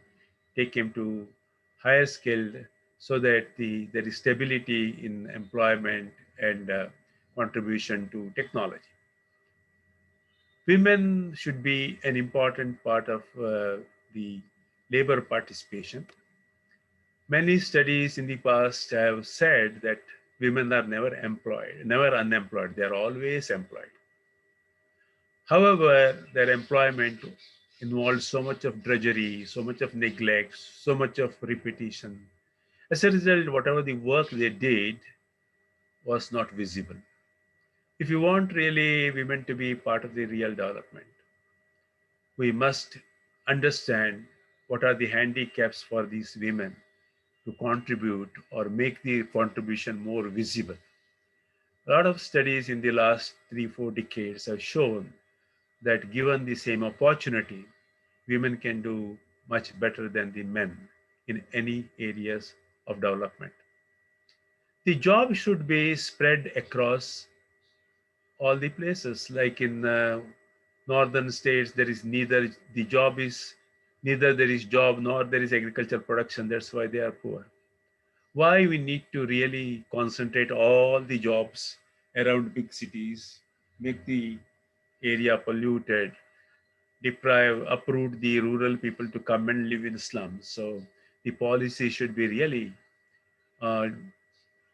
take him to higher skilled so that there is stability in employment and contribution to technology. Women should be an important part of the labor participation. Many studies in the past have said that women are never employed, never unemployed. They are always employed. However, their employment involves so much of drudgery, so much of neglect, so much of repetition. As a result, whatever the work they did was not visible. If you want really women to be part of the real development, we must understand what are the handicaps for these women to contribute or make the contribution more visible. A lot of studies in the last 3-4 decades have shown that given the same opportunity, women can do much better than the men in any areas of development. The job should be spread across all the places. Like in northern states, there is neither there is job nor there is agricultural production. That's why they are poor. Why we need to really concentrate all the jobs around big cities, make the area polluted, uproot the rural people to come and live in slums. So the policy should be really uh,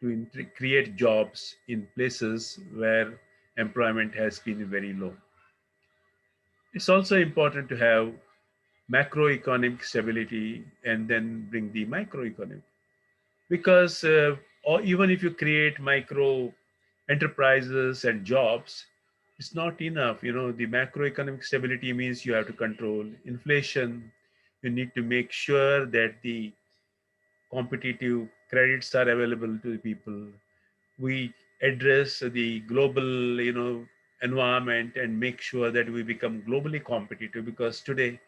to create jobs in places where employment has been very low. It's also important to have macroeconomic stability and then bring the microeconomic. Because or even if you create micro enterprises and jobs, it's not enough. The macroeconomic stability means you have to control inflation. You need to make sure that the competitive credits are available to the people. We address the global, environment and make sure that we become globally competitive. Because today,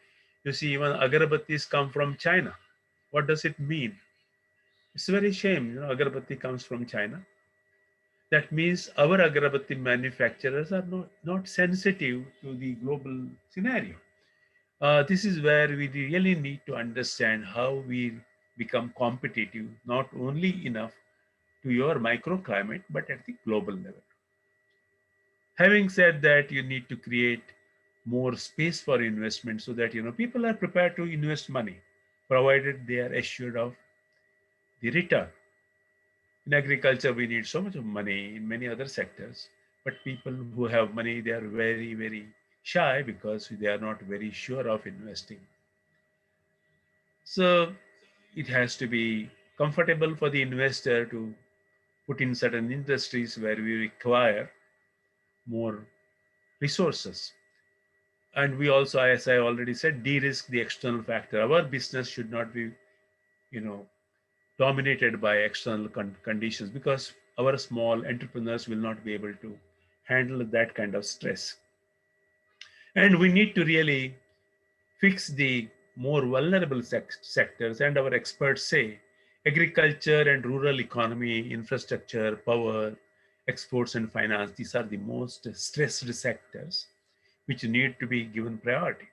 you see, even agarbattis come from China. What does it mean? It's a very shame. Agarbatti comes from China. That means our agarbatti manufacturers are not sensitive to the global scenario. This is where we really need to understand how we become competitive, not only enough to your microclimate, but at the global level. Having said that, you need to create more space for investment so that people are prepared to invest money, provided they are assured of the return. In agriculture, we need so much of money in many other sectors, but people who have money, they are very, very shy because they are not very sure of investing. So it has to be comfortable for the investor to put in certain industries where we require more resources. And we also, as I already said, de-risk the external factor. Our business should not be, you know, dominated by external conditions, because our small entrepreneurs will not be able to handle that kind of stress. And we need to really fix the more vulnerable sectors. And our experts say agriculture and rural economy, infrastructure, power, exports, and finance, these are the most stressed sectors which need to be given priority.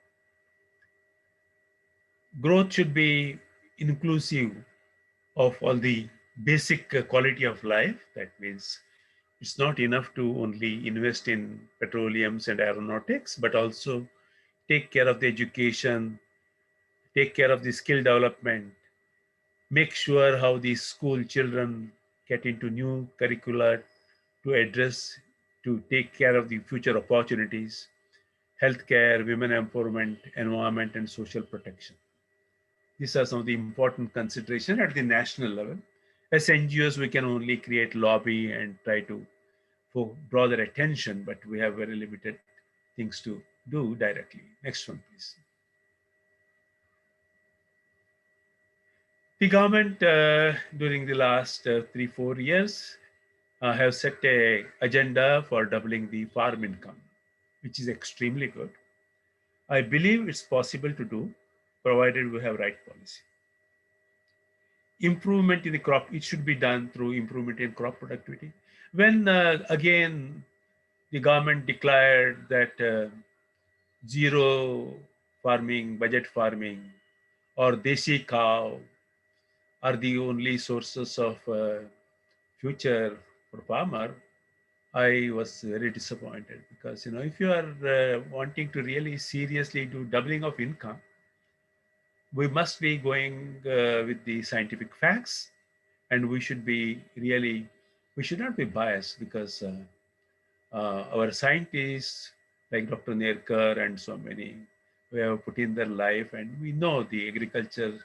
Growth should be inclusive of all the basic quality of life. That means it's not enough to only invest in petroleums and aeronautics, but also take care of the education, take care of the skill development, make sure how the school children get into new curricula to address, to take care of the future opportunities, healthcare, women empowerment, environment, and social protection. These are some of the important considerations at the national level. As NGOs, we can only create lobby and try to draw their attention, but we have very limited things to do directly. Next one, please. The government during the last 3-4 years have set a agenda for doubling the farm income, which is extremely good. I believe it's possible to do, provided we have right policy. Improvement in the crop, it should be done through improvement in crop productivity. When again the government declared that zero farming, budget farming, or desi cow are the only sources of future for farmer, I was very disappointed, because if you are wanting to really seriously do doubling of income, we must be going with the scientific facts, and we should be really, we should not be biased, because our scientists like Dr. Nerkar and so many, who have put in their life, and we know the agriculture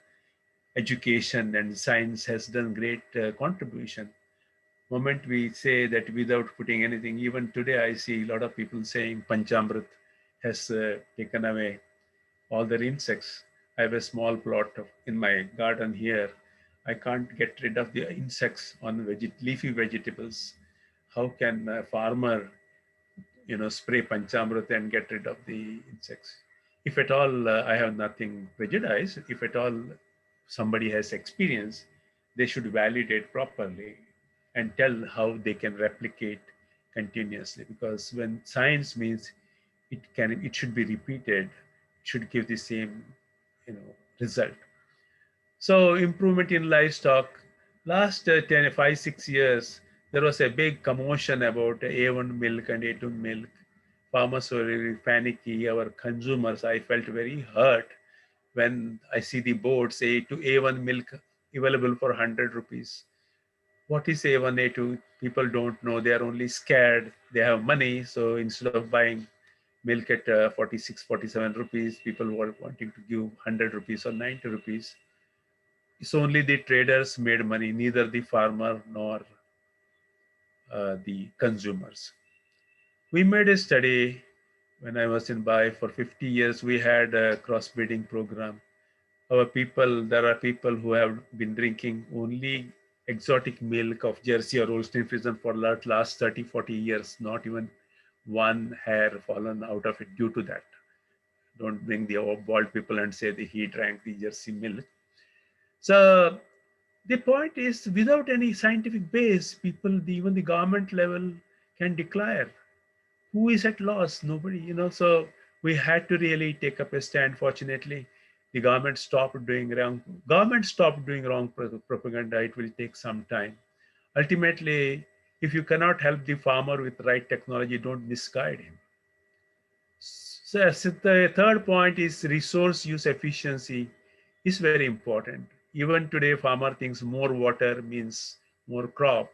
education and science has done great contribution. Moment we say that without putting anything, even today I see a lot of people saying Panchamrit has taken away all their insects. I have a small plot in my garden here. I can't get rid of the insects on leafy vegetables. How can a farmer, spray Panchamrit and get rid of the insects? If at all I have nothing prejudiced, if at all somebody has experience, they should validate properly and tell how they can replicate continuously. Because when science means it should be repeated, it should give the same, result. So improvement in livestock. Last 10, 5, 6 years, there was a big commotion about A1 milk and A2 milk. Farmers were very panicky. Our consumers, I felt very hurt when I see the board say to A1 milk available for 100 rupees. What is A1, A2? People don't know. They are only scared. They have money. So instead of buying milk at 46, 47 rupees, people were wanting to give 100 rupees or 90 rupees. It's only the traders made money, neither the farmer nor the consumers. We made a study when I was in Bai. For 50 years. We had a crossbreeding program. There are people who have been drinking only exotic milk of Jersey or Holstein Friesian for the last 30, 40 years. Not even one hair fallen out of it due to that. Don't bring the bald people and say that he drank the Jersey milk. So the point is, without any scientific base, people, even the government level, can declare. Who is at loss? Nobody, So we had to really take up a stand. Fortunately, the government stopped doing wrong. Government stopped doing wrong propaganda. It will take some time. Ultimately, if you cannot help the farmer with right technology, don't misguide him. So the third point is resource use efficiency is very important. Even today, farmer thinks more water means more crop.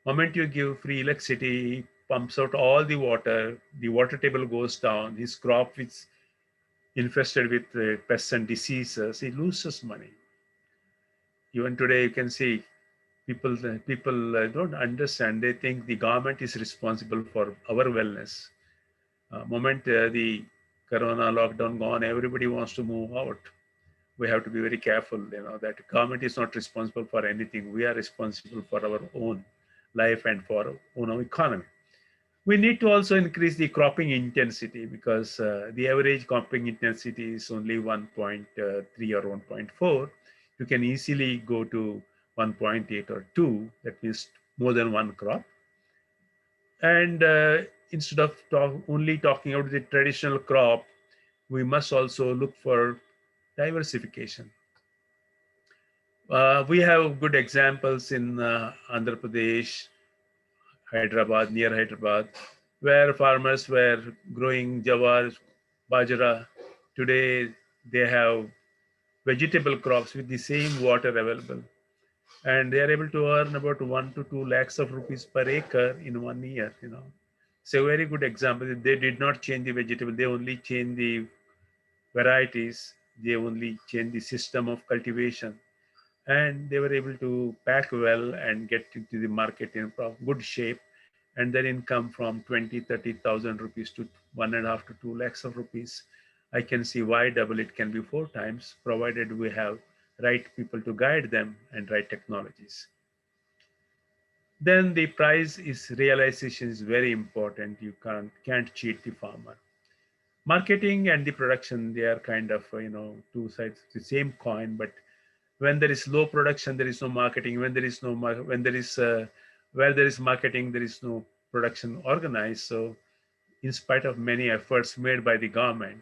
Moment you give free electricity, he pumps out all the water table goes down, his crop is infested with pests and diseases, he loses money. Even today, you can see people don't understand. They think the government is responsible for our wellness. Moment the corona lockdown gone, everybody wants to move out. We have to be very careful, that government is not responsible for anything. We are responsible for our own life and for our own economy. We need to also increase the cropping intensity, because the average cropping intensity is only 1.3 or 1.4. You can easily go to 1.8 or 2, that means more than one crop. And instead of only talking about the traditional crop, we must also look for diversification. We have good examples in Andhra Pradesh, Hyderabad, near Hyderabad, where farmers were growing jawar, bajra. Today, they have vegetable crops with the same water available. And they are able to earn about 1 to 2 lakhs of rupees per acre in 1 year. It's a very good example. They did not change the vegetable. They only changed the varieties. They only changed the system of cultivation. And they were able to pack well and get into the market in good shape. And their income from 20, 30,000 rupees to 1.5 to 2 lakhs of rupees. I can see why double it can be 4 times, provided we have right people to guide them and right technologies. Then the price is realization is very important. You can't cheat the farmer. Marketing and the production, they are kind of two sides of the same coin. But when there is low production, there is no marketing. When there is no when there is where there is marketing, there is no production organized. So in spite of many efforts made by the government,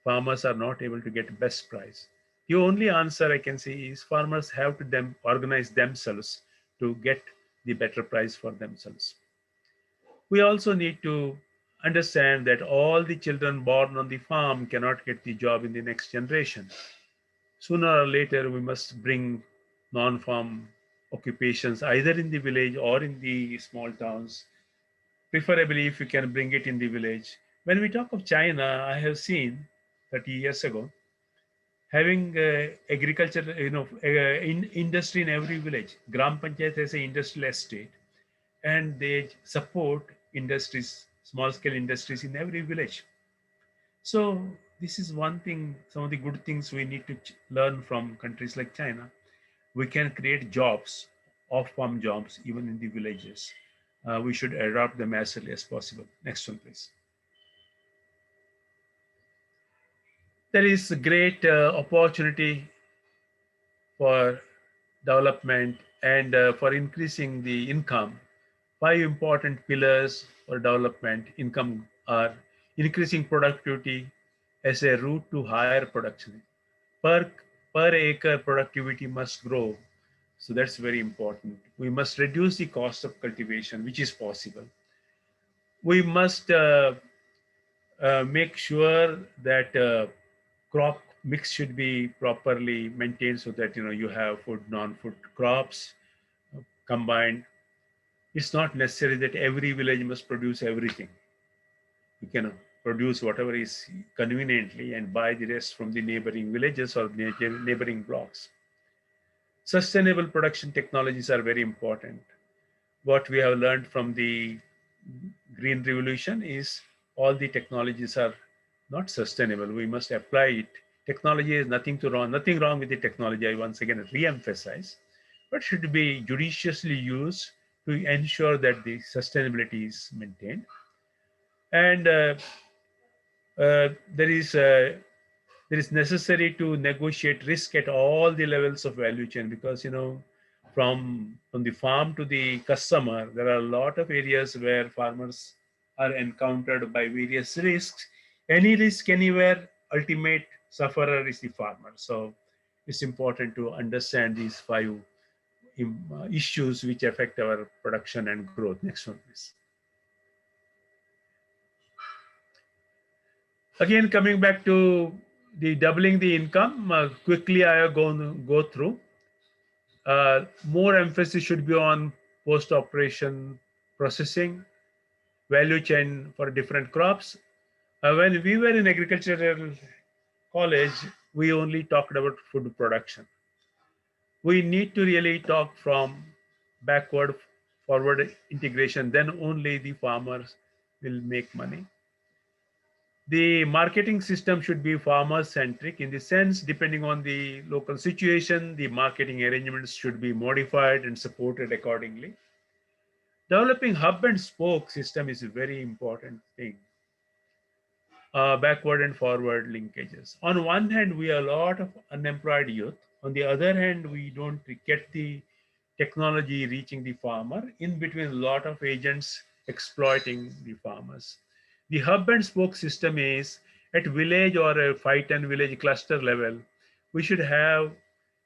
farmers are not able to get best price. The only answer I can see is farmers have to organize themselves to get the better price for themselves. We also need to understand that all the children born on the farm cannot get the job in the next generation. Sooner or later, we must bring non-farm occupations either in the village or in the small towns. Preferably, if you can bring it in the village. When we talk of China, I have seen 30 years ago, having agriculture, industry in every village. Gram Panchayat has an industrial estate, and they support industries, small scale industries in every village. So this is one thing, some of the good things we need to learn from countries like China. We can create jobs, off-farm jobs, even in the villages. We should adopt them as early as possible. Next one, please. There is a great opportunity for development and for increasing the income. 5 important pillars for development income are increasing productivity as a route to higher production. Per, per acre productivity must grow. So that's very important. We must reduce the cost of cultivation, which is possible. We must make sure that crop mix should be properly maintained so that you have food, non-food crops combined. It's not necessary that every village must produce everything. You can produce whatever is conveniently and buy the rest from the neighboring villages or neighboring blocks. Sustainable production technologies are very important. What we have learned from the Green Revolution is all the technologies are not sustainable. We must apply it. Technology is nothing wrong with the technology. I once again re-emphasize, but should be judiciously used to ensure that the sustainability is maintained. And there is necessary to negotiate risk at all the levels of value chain, because from the farm to the customer, there are a lot of areas where farmers are encountered by various risks. Any risk anywhere, ultimate sufferer is the farmer. So it's important to understand these 5 issues which affect our production and growth. Next one, please. Again, coming back to the doubling the income, quickly I am going to go through. More emphasis should be on post-operation processing, value chain for different crops. When we were in agricultural college, we only talked about food production. We need to really talk from backward forward integration, then only the farmers will make money. The marketing system should be farmer centric in the sense, depending on the local situation, the marketing arrangements should be modified and supported accordingly. Developing hub and spoke system is a very important thing. Backward and forward linkages. On one hand, we have a lot of unemployed youth. On the other hand, we don't get the technology reaching the farmer. In between, a lot of agents exploiting the farmers. The hub and spoke system is at village or a 5-10 village cluster level. We should have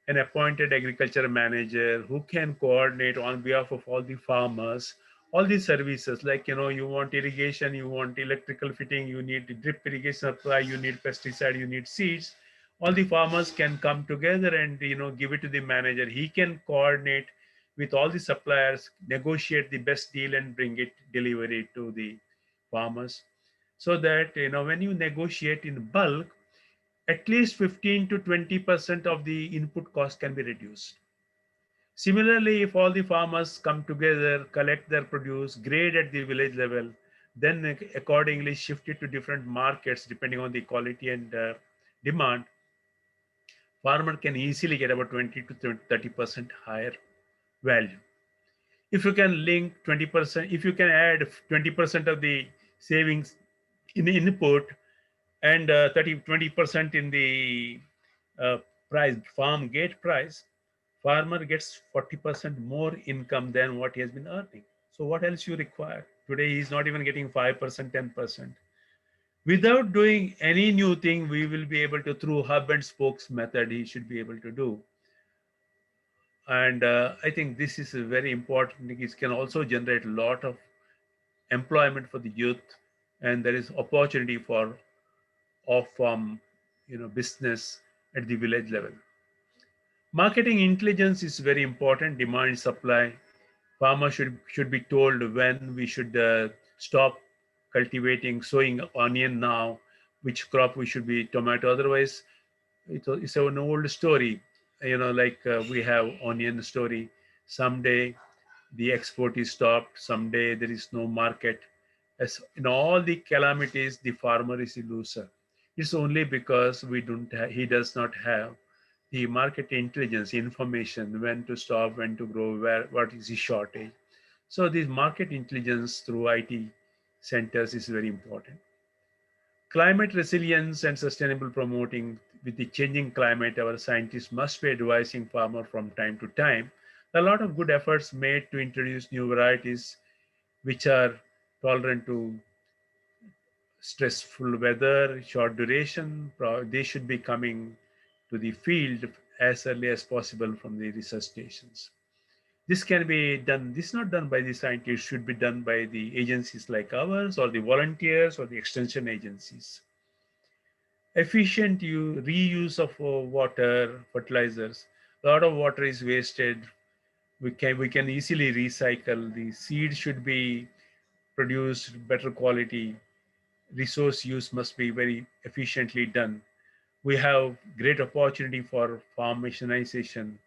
an appointed agriculture manager who can coordinate on behalf of all the farmers all these services, like, you want irrigation, you want electrical fitting, you need drip irrigation supply, you need pesticide, you need seeds. All the farmers can come together and give it to the manager. He can coordinate with all the suppliers, negotiate the best deal and bring it, deliver it to the farmers. So that when you negotiate in bulk, at least 15 to 20% of the input cost can be reduced. Similarly, if all the farmers come together, collect their produce, grade at the village level, then accordingly shift it to different markets depending on the quality and demand, farmer can easily get about 20 to 30% higher value. If you can link 20%, if you can add 20% of the savings in the input and 20% in the uh, price, farm gate price, farmer gets 40% more income than what he has been earning. So what else you require? Today he's not even getting 5%, 10%. Without doing any new thing, we will be able to, through hub and spokes method, he should be able to do. And I think this is a very important. It can also generate a lot of employment for the youth, and there is opportunity for off-farm, business at the village level. Marketing intelligence is very important. Demand, supply. Farmer should be told when we should stop cultivating, sowing onion now, which crop we should be tomato. Otherwise, it's an old story. Like we have onion story. Someday the export is stopped. Someday there is no market. As in all the calamities, the farmer is a loser. It's only because he does not have the market intelligence, information, when to stop, when to grow, what is the shortage. So this market intelligence through IT centers is very important. Climate resilience and sustainable promoting. With the changing climate, our scientists must be advising farmers from time to time. A lot of good efforts made to introduce new varieties which are tolerant to stressful weather, short duration. They should be coming to the field as early as possible from the research stations. This can be done, this is not done by the scientists, should be done by the agencies like ours or the volunteers or the extension agencies. Efficient reuse of water, fertilizers. A lot of water is wasted. We can easily recycle. The seed should be produced better quality. Resource use must be very efficiently done. We have great opportunity for farm mechanization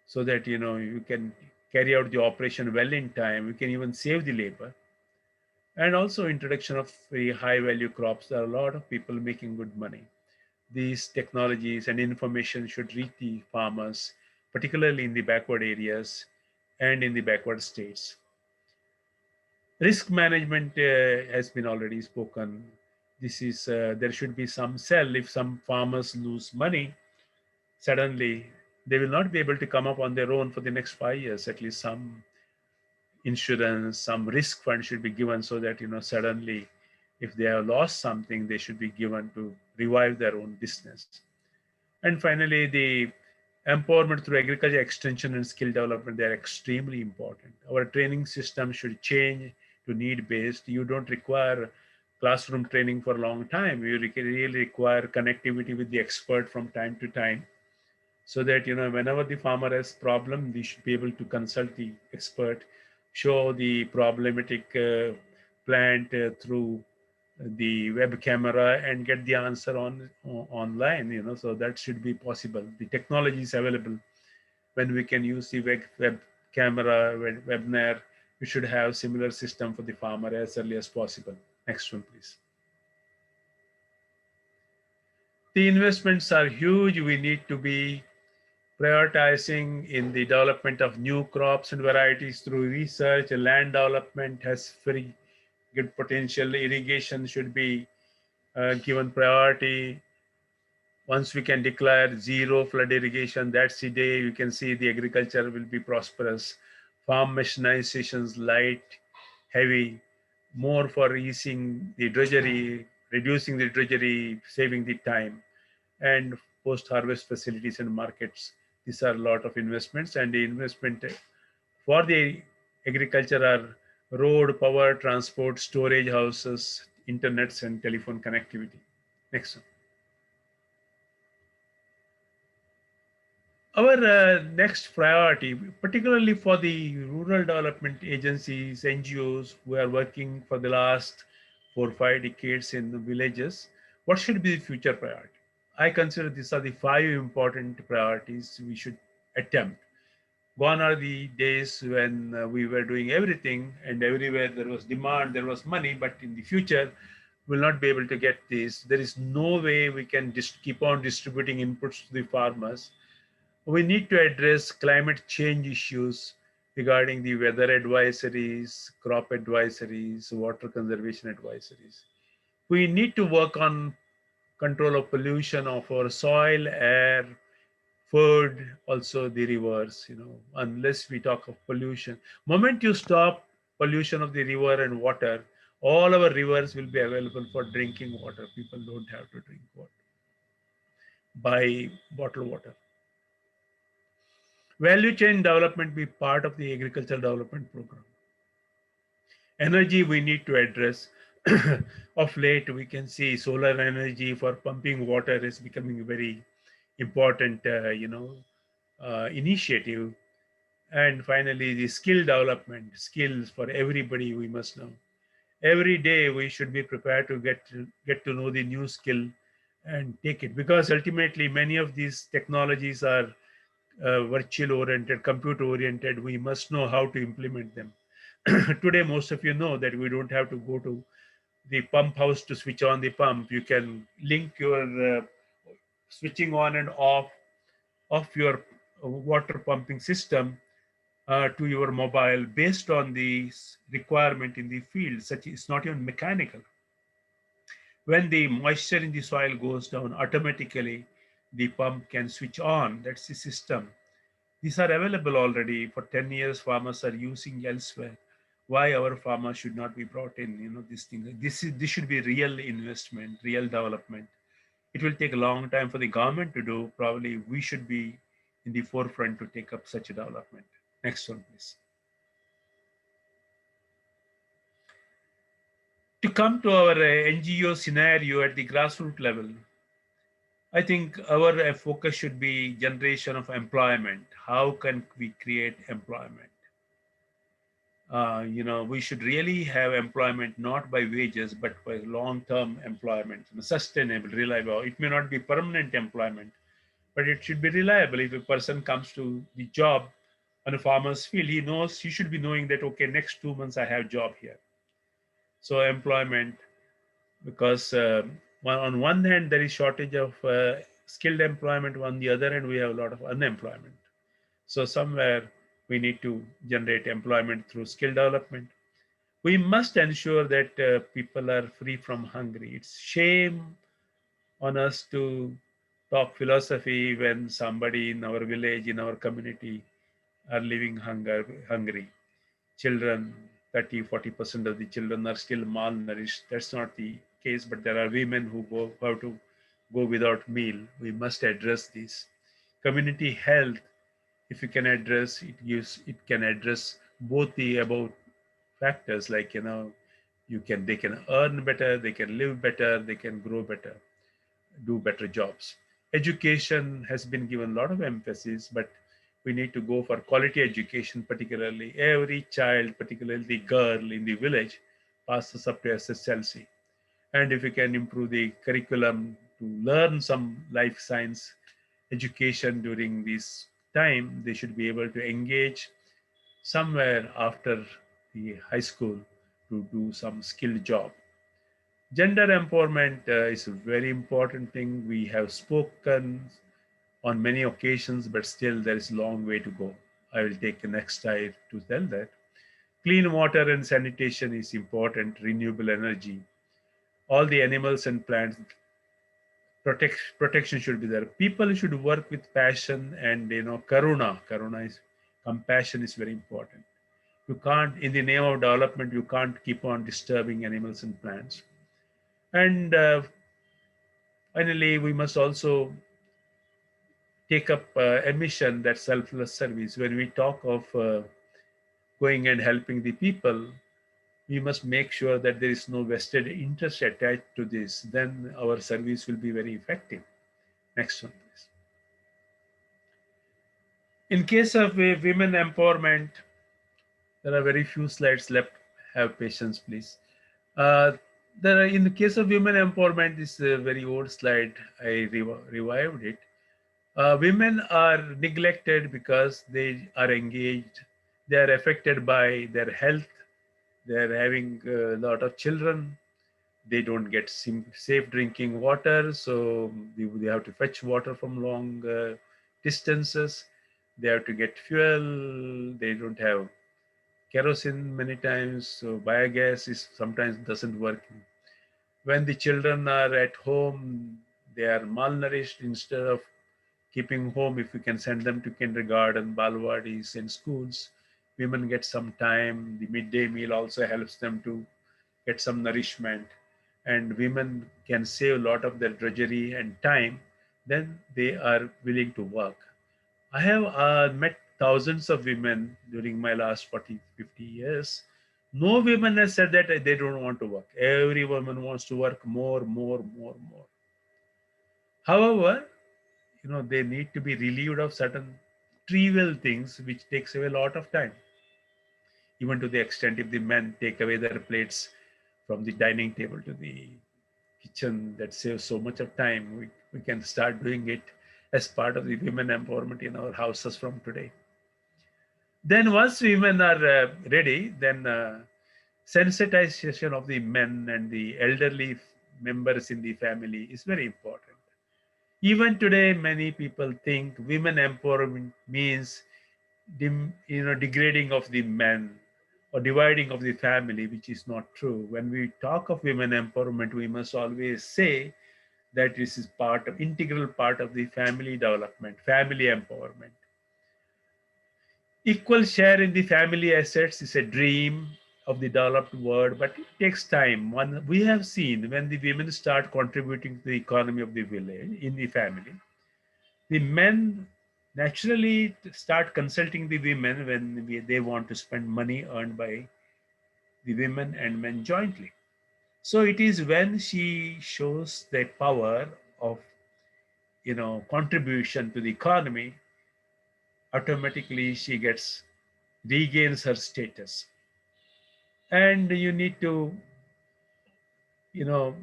so that you can carry out the operation well in time. We can even save the labor. And also introduction of very high value crops. There are a lot of people making good money. These technologies and information should reach the farmers, particularly in the backward areas and in the backward states. Risk management has been already spoken. This is there should be some sell. If some farmers lose money suddenly, they will not be able to come up on their own for the next 5 years. At least some insurance, some risk fund should be given so that suddenly, if they have lost something, they should be given to revive their own business. And finally, the empowerment through agriculture extension and skill development, they are extremely important. Our training system should change to need-based. You don't require classroom training for a long time. You really require connectivity with the expert from time to time. so that whenever the farmer has problem, we should be able to consult the expert, show the problematic plant through the web camera and get the answer online. So that should be possible. The technology is available. When we can use the web camera, webinar, we should have similar system for the farmer as early as possible. Next one, please. The investments are huge. We need to be prioritizing in the development of new crops and varieties through research. Land development has very good potential. Irrigation should be given priority. Once we can declare zero flood irrigation, that's the day you can see the agriculture will be prosperous. Farm mechanizations, light, heavy, more for easing the drudgery, reducing the drudgery, saving the time, and post-harvest facilities and markets. These are a lot of investments, and the investment for the agriculture are road, power, transport, storage houses, internets, and telephone connectivity. Next one. Our next priority, particularly for the rural development agencies, NGOs who are working for the last 4 or 5 decades in the villages, what should be the future priority? I consider these are the 5 important priorities we should attempt. Gone are the days when we were doing everything and everywhere there was demand, there was money, but in the future, we'll not be able to get this. There is no way we can just keep on distributing inputs to the farmers. We need to address climate change issues regarding the weather advisories, crop advisories, water conservation advisories. We need to work on control of pollution of our soil, air, food, also the rivers. Unless we talk of pollution, moment you stop pollution of the river and water, all our rivers will be available for drinking water. People don't have to drink water, buy bottled water. Value chain development be part of the agricultural development program. Energy we need to address. Of late, we can see solar energy for pumping water is becoming a very important, initiative. And finally, the skill development, skills for everybody we must know. Every day we should be prepared to get to know the new skill and take it, because ultimately many of these technologies are virtual oriented, computer oriented. We must know how to implement them. Today, most of you know that we don't have to go to the pump house to switch on the pump. You can link your switching on and off of your water pumping system to your mobile based on the requirement in the field. Such it's not even mechanical. When the moisture in the soil goes down, automatically the pump can switch on. That's the system. These are available already. For 10 years, farmers are using elsewhere. Why our farmers should not be brought in? This thing. This should be real investment, real development. It will take a long time for the government to do. Probably we should be in the forefront to take up such a development. Next one, please. To come to our NGO scenario at the grassroots level, I think our focus should be generation of employment. How can we create employment? We should really have employment not by wages, but by long-term employment, sustainable, reliable. It may not be permanent employment, but it should be reliable. If a person comes to the job on a farmer's field, he should be knowing that, okay, next 2 months I have job here. So employment, because on one hand, there is shortage of skilled employment. On the other hand, we have a lot of unemployment. So somewhere we need to generate employment through skill development. We must ensure that people are free from hunger. It's shame on us to talk philosophy when somebody in our village, in our community, are living hungry. Children, 30-40% of the children are still malnourished. That's not the case, but there are women who have to go without meal. We must address this. Community health, if you can address it can address both the above factors, like they can earn better, they can live better, they can grow better, do better jobs. Education has been given a lot of emphasis, but we need to go for quality education, particularly every child, particularly the girl in the village, passes up to SSLC. And if we can improve the curriculum to learn some life science education during this time, they should be able to engage somewhere after the high school to do some skilled job. Gender empowerment is a very important thing. We have spoken on many occasions, but still there is a long way to go. I will take the next slide to tell that. Clean water and sanitation is important, renewable energy. All the animals and plants, protection should be there. People should work with passion and karuna. Karuna is compassion is very important. You can't, in the name of development, you can't keep on disturbing animals and plants. And finally, we must also take up a mission that selfless service. When we talk of going and helping the people, we must make sure that there is no vested interest attached to this. Then our service will be very effective. Next one, please. In case of women empowerment, there are very few slides left. Have patience, please. Uh, in the case of women empowerment, this is a very old slide. I revived it. Women are neglected because they are engaged. They are affected by their health. They are having a lot of children. They don't get safe drinking water, so they have to fetch water from long distances. They have to get fuel. They don't have kerosene many times, so biogas is sometimes doesn't work. When the children are at home, they are malnourished. Instead of keeping home, if we can send them to kindergarten, balwadis, and schools, women get some time. The midday meal also helps them to get some nourishment, and women can save a lot of their drudgery and time. Then they are willing to work. I have met thousands of women during my last 40, 50 years. No woman has said that they don't want to work. Every woman wants to work more, more, more, more. However, they need to be relieved of certain trivial things which takes away a lot of time. Even to the extent if the men take away their plates from the dining table to the kitchen, that saves so much of time. We can start doing it as part of the women empowerment in our houses from today. Then once women are ready, then sensitization of the men and the elderly members in the family is very important. Even today, many people think women empowerment means degrading of the men or dividing of the family, which is not true. When we talk of women empowerment, we must always say that this is integral part of the family development, family empowerment. Equal share in the family assets is a dream of the developed world, but it takes time. We have seen when the women start contributing to the economy of the village, in the family, the men naturally start consulting the women when they want to spend money earned by the women and men jointly. So it is when she shows the power of contribution to the economy, automatically she regains her status. And you need to you know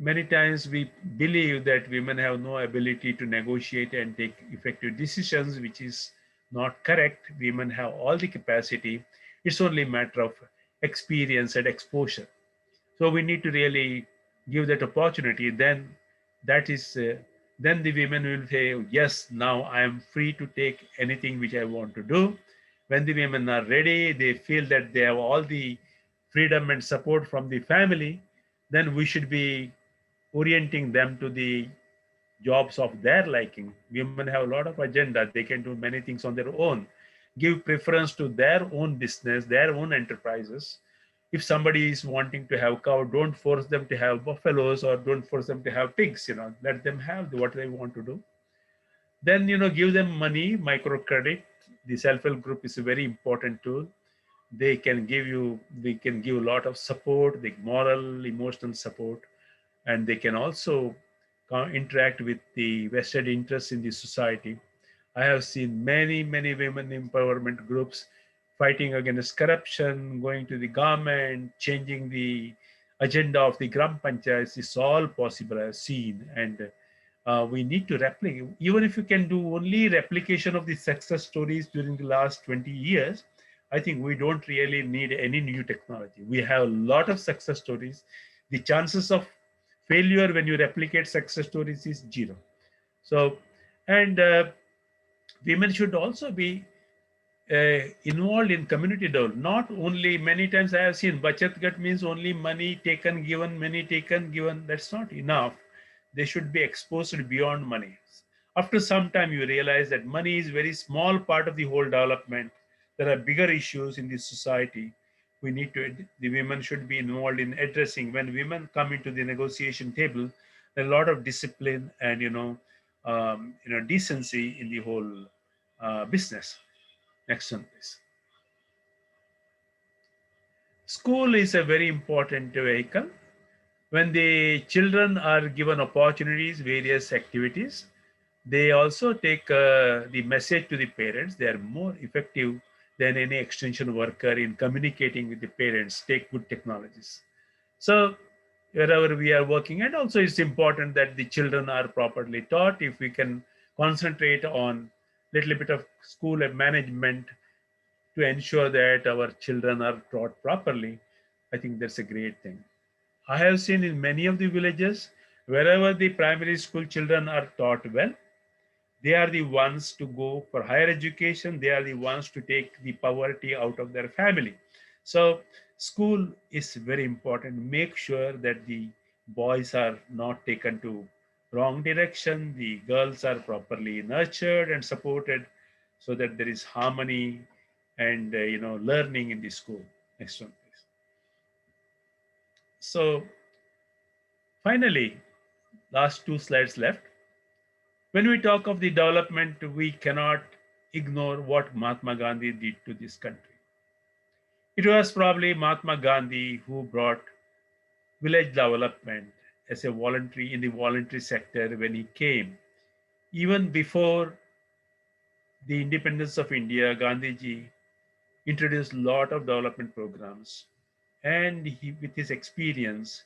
many times we believe that women have no ability to negotiate and take effective decisions, which is not correct. Women have all the capacity. It's only a matter of experience and exposure. So we need to really give that opportunity. That is then the women will say, yes, now I am free to take anything which I want to do. When the women are ready, they feel that they have all the freedom and support from the family, then we should be orienting them to the jobs of their liking. Women have a lot of agenda. They can do many things on their own. Give preference to their own business, their own enterprises. If somebody is wanting to have cow, don't force them to have buffaloes or don't force them to have pigs. Let them have what they want to do. Then give them money, microcredit. The self-help group is a very important tool. They can give a lot of support, the moral, emotional support, and they can also interact with the vested interests in the society. I have seen many, many women empowerment groups fighting against corruption, going to the government, changing the agenda of the Gram Panchayats. It's all possible, I've seen. And we need to replicate, even if you can do only replication of the success stories during the last 20 years, I think we don't really need any new technology. We have a lot of success stories. The chances of failure when you replicate success stories is zero. So, and women should also be involved in community development. Not only, many times I have seen Bachat Gat means only money taken, given, money taken, given. That's not enough. They should be exposed beyond money. After some time, you realize that money is very small part of the whole development. There are bigger issues in this society. We need to, the women should be involved in addressing. When women come into the negotiation table, there are a lot of discipline and, decency in the whole business. Next one, please. School is a very important vehicle. When the children are given opportunities, various activities, they also take the message to the parents. They are more effective than any extension worker in communicating with the parents. Take good technologies. So wherever we are working, and also it's important that the children are properly taught. If we can concentrate on little bit of school management to ensure that our children are taught properly, I think that's a great thing. I have seen in many of the villages, wherever the primary school children are taught well, they are the ones to go for higher education. They are the ones to take the poverty out of their family. So school is very important. Make sure that the boys are not taken to wrong direction. The girls are properly nurtured and supported so that there is harmony and learning in the school. Next one, please. So finally, last two slides left. When we talk of the development, we cannot ignore what Mahatma Gandhi did to this country. It was probably Mahatma Gandhi who brought village development as a voluntary in the voluntary sector when he came. Even before the independence of India, Gandhiji introduced a lot of development programs. And he, with his experience,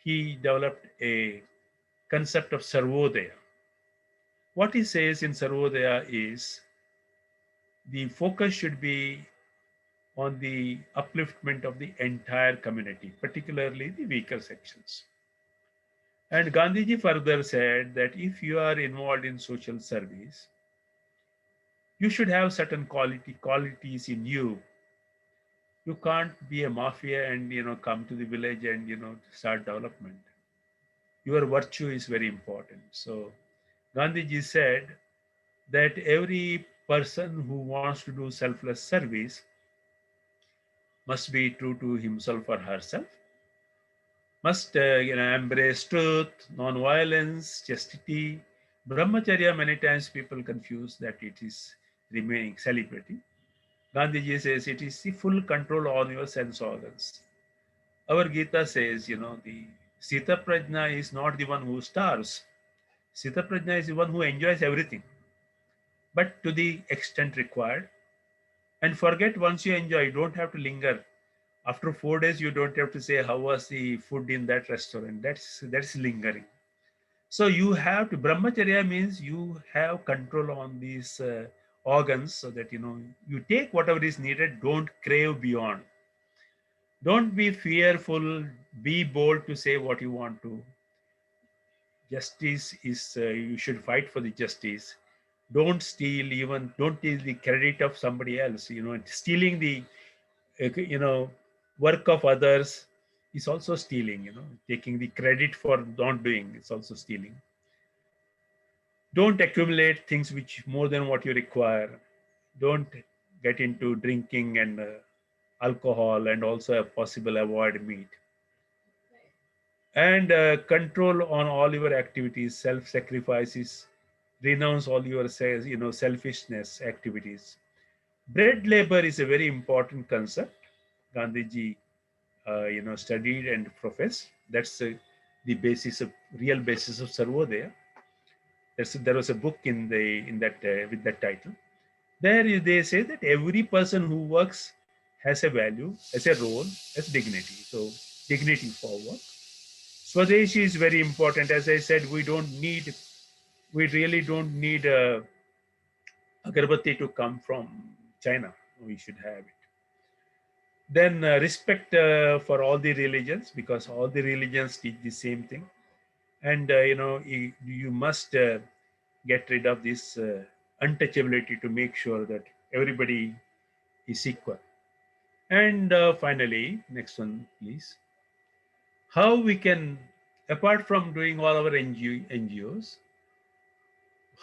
he developed a concept of Sarvodaya. What he says in Sarvodaya is the focus should be on the upliftment of the entire community, particularly the weaker sections. And Gandhiji further said that if you are involved in social service, you should have certain qualities in you. You can't be a mafia and come to the village and start development. Your virtue is very important. So Gandhiji said that every person who wants to do selfless service must be true to himself or herself, must embrace truth, non-violence, chastity. Brahmacharya, many times people confuse that it is remaining celibacy. Gandhiji says it is the full control on your sense organs. Our Gita says, the Sita Prajna is not the one who starves. Sita Prajna is the one who enjoys everything, but to the extent required. And forget, once you enjoy, you don't have to linger. After 4 days, you don't have to say, how was the food in that restaurant? That's lingering. So you have to, brahmacharya means you have control on these organs so that, you take whatever is needed, don't crave beyond. Don't be fearful, be bold to say what you want to. Justice is, you should fight for the justice. Don't steal, even don't steal the credit of somebody else. Stealing the, work of others is also stealing. Taking the credit for not doing, it's also stealing. Don't accumulate things which more than what you require. Don't get into drinking and alcohol, and also possible avoid meat. And control on all your activities, self-sacrifices, renounce all your selfishness activities. Bread labor is a very important concept. Gandhiji studied and professed. That's the real basis of Sarvodaya. There was a book in that with that title. There they say that every person who works has a value, has a role, has dignity. So dignity for work. Swadeshi is very important. As I said, we really don't need agarbatti to come from China. We should have it. Then respect for all the religions, because all the religions teach the same thing. And you must get rid of this untouchability to make sure that everybody is equal. And finally, next one, please. How we can, apart from doing all our NGOs,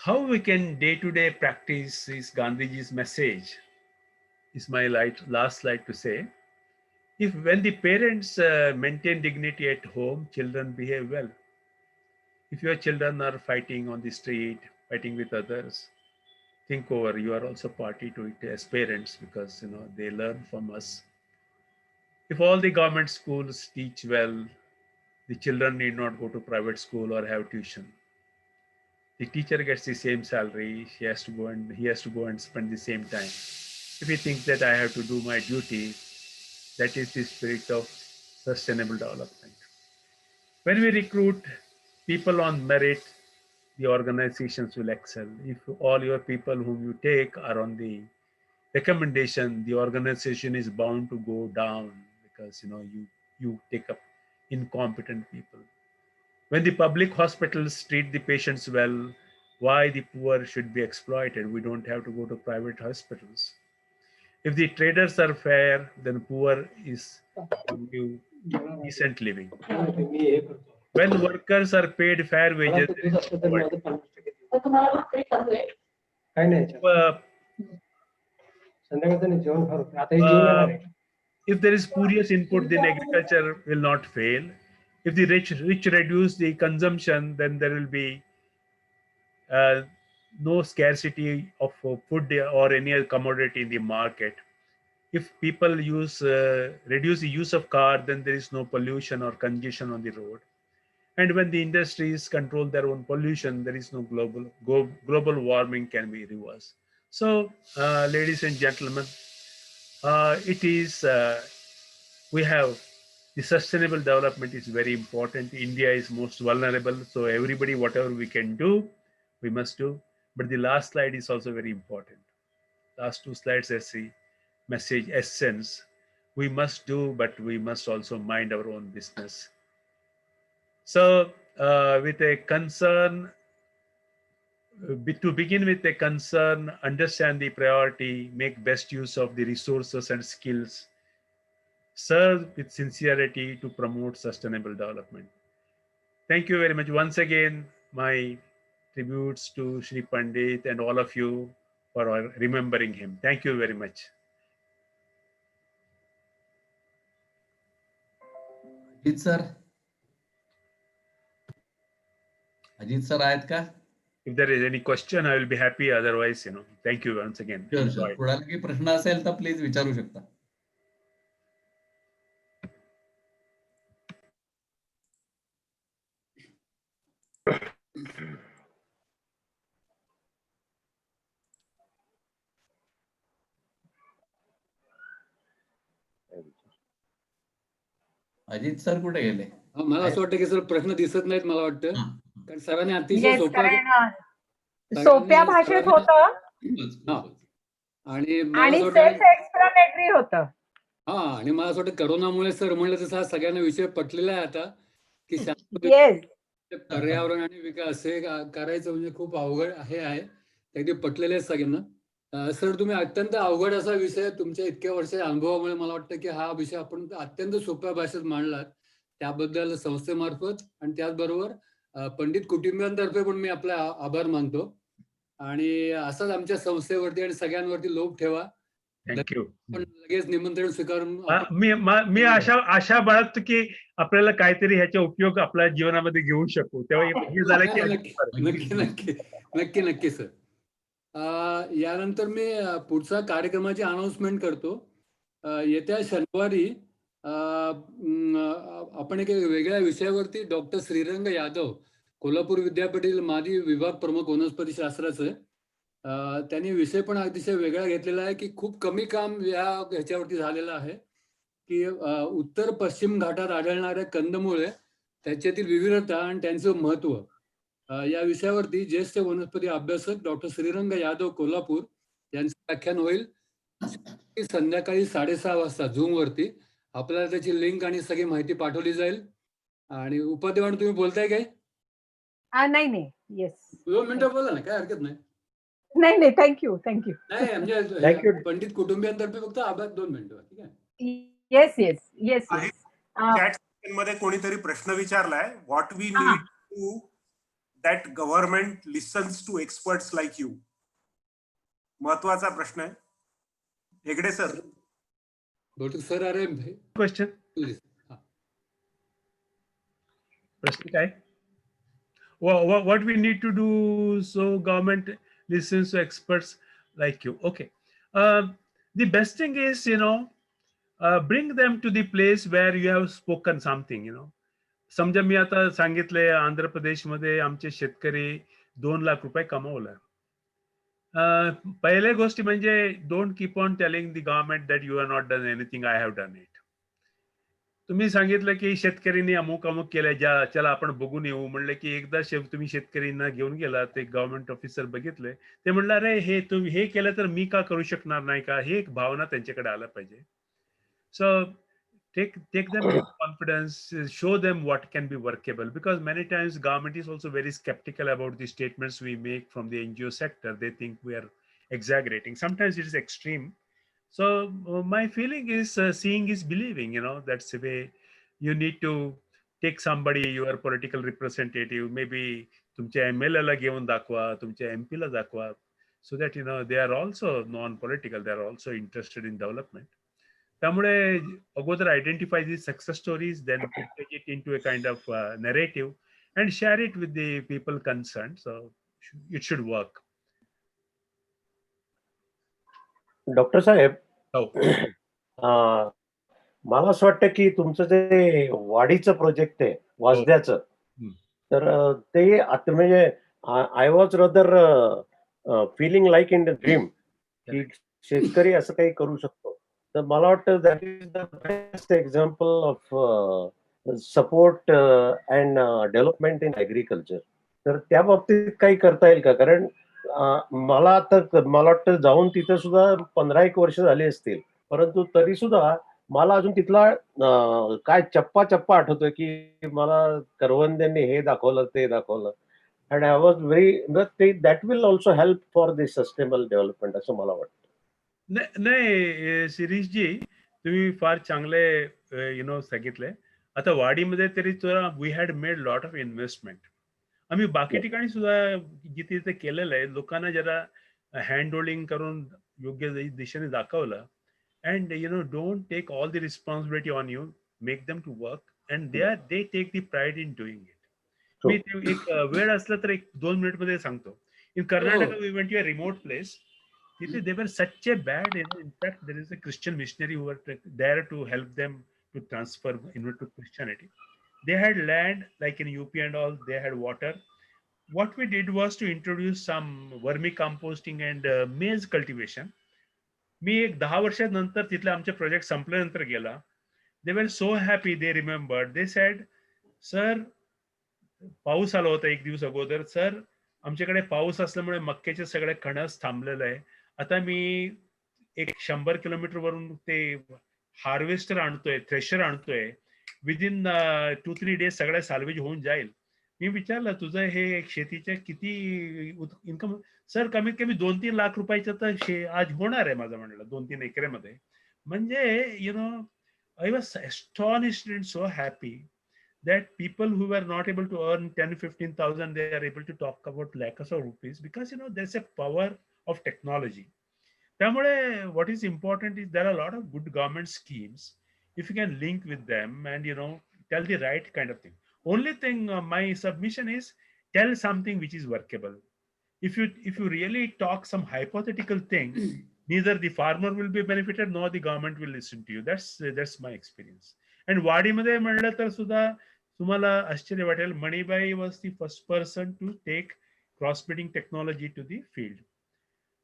how we can day-to-day practice this Gandhiji's message is my last slide to say. If when the parents maintain dignity at home, children behave well. If your children are fighting on the street, fighting with others, think over, you are also party to it as parents, because they learn from us. If all the government schools teach well, the children need not go to private school or have tuition. The teacher gets the same salary, he has to go and spend the same time. If he thinks that I have to do my duty, that is the spirit of sustainable development. When we recruit people on merit, the organizations will excel. If all your people whom you take are on the recommendation, the organization is bound to go down, because you take up incompetent people. When the public hospitals treat the patients well, why the poor should be exploited? We don't have to go to private hospitals. If the traders are fair, then poor is decent living. When workers are paid fair wages, if there is spurious input, then agriculture will not fail. If the rich reduce the consumption, then there will be no scarcity of food or any other commodity in the market. If people reduce the use of car, then there is no pollution or congestion on the road. And when the industries control their own pollution, there is no global warming can be reversed. So, ladies and gentlemen, we have the sustainable development is very important. India is most vulnerable, so everybody, whatever we can do, we must do. But the last slide is also very important. Last two slides as the message essence. We must do, but we must also mind our own business. So, with a concern, to begin with a concern, understand the priority, make best use of the resources and skills, serve with sincerity to promote sustainable development. Thank you very much. Once again, my tributes to Shri Pandit and all of you for remembering him. Thank you very much. Ajit sir आहेत का? If there is any question, I will be happy. Otherwise, thank you once again. Sure. कोणाला काही प्रश्न असेल तर please विचारू शकता. Ajit sir कुठे गेले? मला असं वाटतं की सर प्रश्न दिसत नाहीत, मला वाटतं, कारण सरांनी अतिशय सोप्या भाषेत होतं आणि सेल्फ एक्सप्लेनेटरी होतं. आणि मला असं वाटतं करोनामुळे सर म्हणलं तसं हा सगळ्यांना विषय पटलेला आहे आता, की पर्यावरण आणि विकास हे करायचं म्हणजे खूप अवघड आहे ते पटलेले आहेत सगळ्यांना. सर, तुम्ही अत्यंत अवघड असा विषय तुमच्या इतक्या वर्षाच्या अनुभवामुळे मला वाटतं की हा विषय आपण अत्यंत सोप्या भाषेत मांडलात, त्याबद्दल संस्थेमार्फत आणि त्याचबरोबर पंडित कुटुंबियांतर्फे पण मी आपला आभार मानतो. आणि असंच आमच्या संस्थेवरती आणि सगळ्यांवरती लोभ ठेवा. थँक्यू. पण लगेच निमंत्रण स्वीकारून मी आशा बाळगतो की आपल्याला काहीतरी ह्याचा उपयोग आपल्या जीवनामध्ये घेऊ शकू. तेव्हा हे झालं की नक्की सर. यानंतर मी पुढचा कार्यक्रमाची अनाउन्समेंट करतो. येत्या शनिवारी आपण एक वेगळ्या विषयावरती डॉक्टर श्रीरंग यादव, कोल्हापूर विद्यापीठातील माजी विभाग प्रमुख वनस्पती शास्त्राचे, त्यांनी विषय पण अतिशय वेगळा घेतलेला आहे की खूप कमी काम ह्याच्यावरती झालेलं आहे की उत्तर पश्चिम घाटात आढळणाऱ्या कंदमुळे, त्याच्यातील विविधता आणि त्यांचं महत्व, या विषयावरती ज्येष्ठ वनस्पती अभ्यासक डॉक्टर श्रीरंग यादव कोल्हापूर यांचं व्याख्यान होईल संध्याकाळी 6:30 वाजता झूम वरती. आपल्याला त्याची लिंक आणि सगळी माहिती पाठवली जाईल. आणि उपाध्यक्ष तुम्ही बोलताय काय? नाही नाही. येस. 2 मिनिटं बोला ना, काय हरकत नाही. नाही नाही. Thank you thank you. नाही म्हणजे पंडित कुटुंबियांतर्फे फक्त आभार. 2 मिनिटं. ठीक आहे. Yes yes yes yes. Chat section मध्ये कोणीतरी प्रश्न विचारलाय, what we need to that government listens to experts like you. महत्वाचा प्रश्न आहे. हेगडे सर. बहुतेक सर अरे क्वेश्चन. प्रश्न काय? What we need to do so government listens to experts like you. Okay. The best thing is, bring them to the place where you have spoken something, समजा मी आता सांगितले आंध्र प्रदेशमध्ये आमचे शेतकरी 2 लाख रुपये कमवलं. पहिल्या गोष्टी म्हणजे don't keep on telling the government that you are not done anything, I have done it. तुम्ही सांगितलं की शेतकऱ्यांनी अमुक अमुक केलंय, चला आपण बघून येऊ म्हणलं की एकदा तुम्ही शेतकऱ्यांना घेऊन गेला, ते गव्हर्नमेंट ऑफिसर बघितले, ते म्हणलं अरे हे तुम्ही हे केलं तर मी का करू शकणार नाही का, हे एक भावना त्यांच्याकडे आला पाहिजे. सो take them with confidence, show them what can be workable, because many times government is also very skeptical about the statements we make from the NGO sector. They think we are exaggerating. Sometimes it is extreme. So my feeling is seeing is believing, that's the way. You need to take somebody, your political representative, maybe तुमच्या MLA ला घेऊन दाखवा, तुमच्या MP ला दाखवा, so that they are also non-political, they are also interested in development. त्यामुळे अगोदर identify the success stories, then take it into a kind of narrative and share it with the people concern. So it should work. Doctor साहेब, हो. मला असं वाटतं की तुमचं जे वाढीचं project आहे वाजद्याचं, तर ते आता म्हणजे I was rather feeling like in the dream की शेतकरी असं काही करू शकतो. तर मला वाटतं that is the best example of support and development in agriculture. तर त्या बाबतीत काही करता येईल का? कारण मला वाटतं जाऊन तिथे सुद्धा 15-1 वर्ष झाली असतील, परंतु तरी सुद्धा मला अजून तिथला काय चप्पा आठवतोय की मला करवंद्यांनी हे दाखवलं ते दाखवलं. And I was very that will also help for this sustainable development असं मला वाटतं. नाही शिरीषजी, तुम्ही फार चांगले सांगितले. आता वाडीमध्ये तरी we had made lot of investment. आम्ही बाकी ठिकाणी सुद्धा जिथे जिथे केलेलं आहे, लोकांना जरा हँड होल्डिंग करून योग्य दिशेने दाखवलं. And don't take all the responsibility on you, make them to work and they take the pride in doing it. मी एक वेळ असला तर 1-2 मिनिट मध्ये सांगतो. In Karnataka we went to a remote place. They were such a bad, in fact, there is a Christian missionary who were there to help them to transfer to Christianity. They had land like in UP and all, they had water. What we did was to introduce some vermicomposting and maize cultivation. मी एक 10 वर्षानंतर तिथले आमचे project संपल्यानंतर गेला. They were so happy, they remembered. They said, sir, पाऊस आला होता 1 दिवस अगोदर. सर, आमच्याकडे पाऊस असल्यामुळे मक्याचे सगळे कणस थांबलेलं आहे. आता मी 100 किलोमीटर वरून ते हार्वेस्टर आणतोय, थ्रेशर आणतोय. विदिन 2-3 डेज सगळ्या साल्वेज होऊन जाईल. मी विचारलं, तुझं हे शेतीचे किती इन्कम? सर, कमीत कमी 2-3 लाख रुपयाचं तर आज होणार आहे माझं, म्हणलं 2-3 एकरेमध्ये. म्हणजे I was astonished and so happy that people who were not able to earn 10,000-15,000, they are able to talk about lakhs of rupees, because there's a power of technology. त्यामुळे what is important is there are a lot of good government schemes. If you can link with them and tell the right kind of thing. Only thing, my submission is, tell something which is workable. If you really talk some hypothetical thing, neither the farmer will be benefited nor the government will listen to you. That's my experience. And वाडीमध्ये म्हणलं तर सुद्धा तुम्हाला आश्चर्य वाटेल, मणिबाई was the first person to take crossbreeding technology to the field.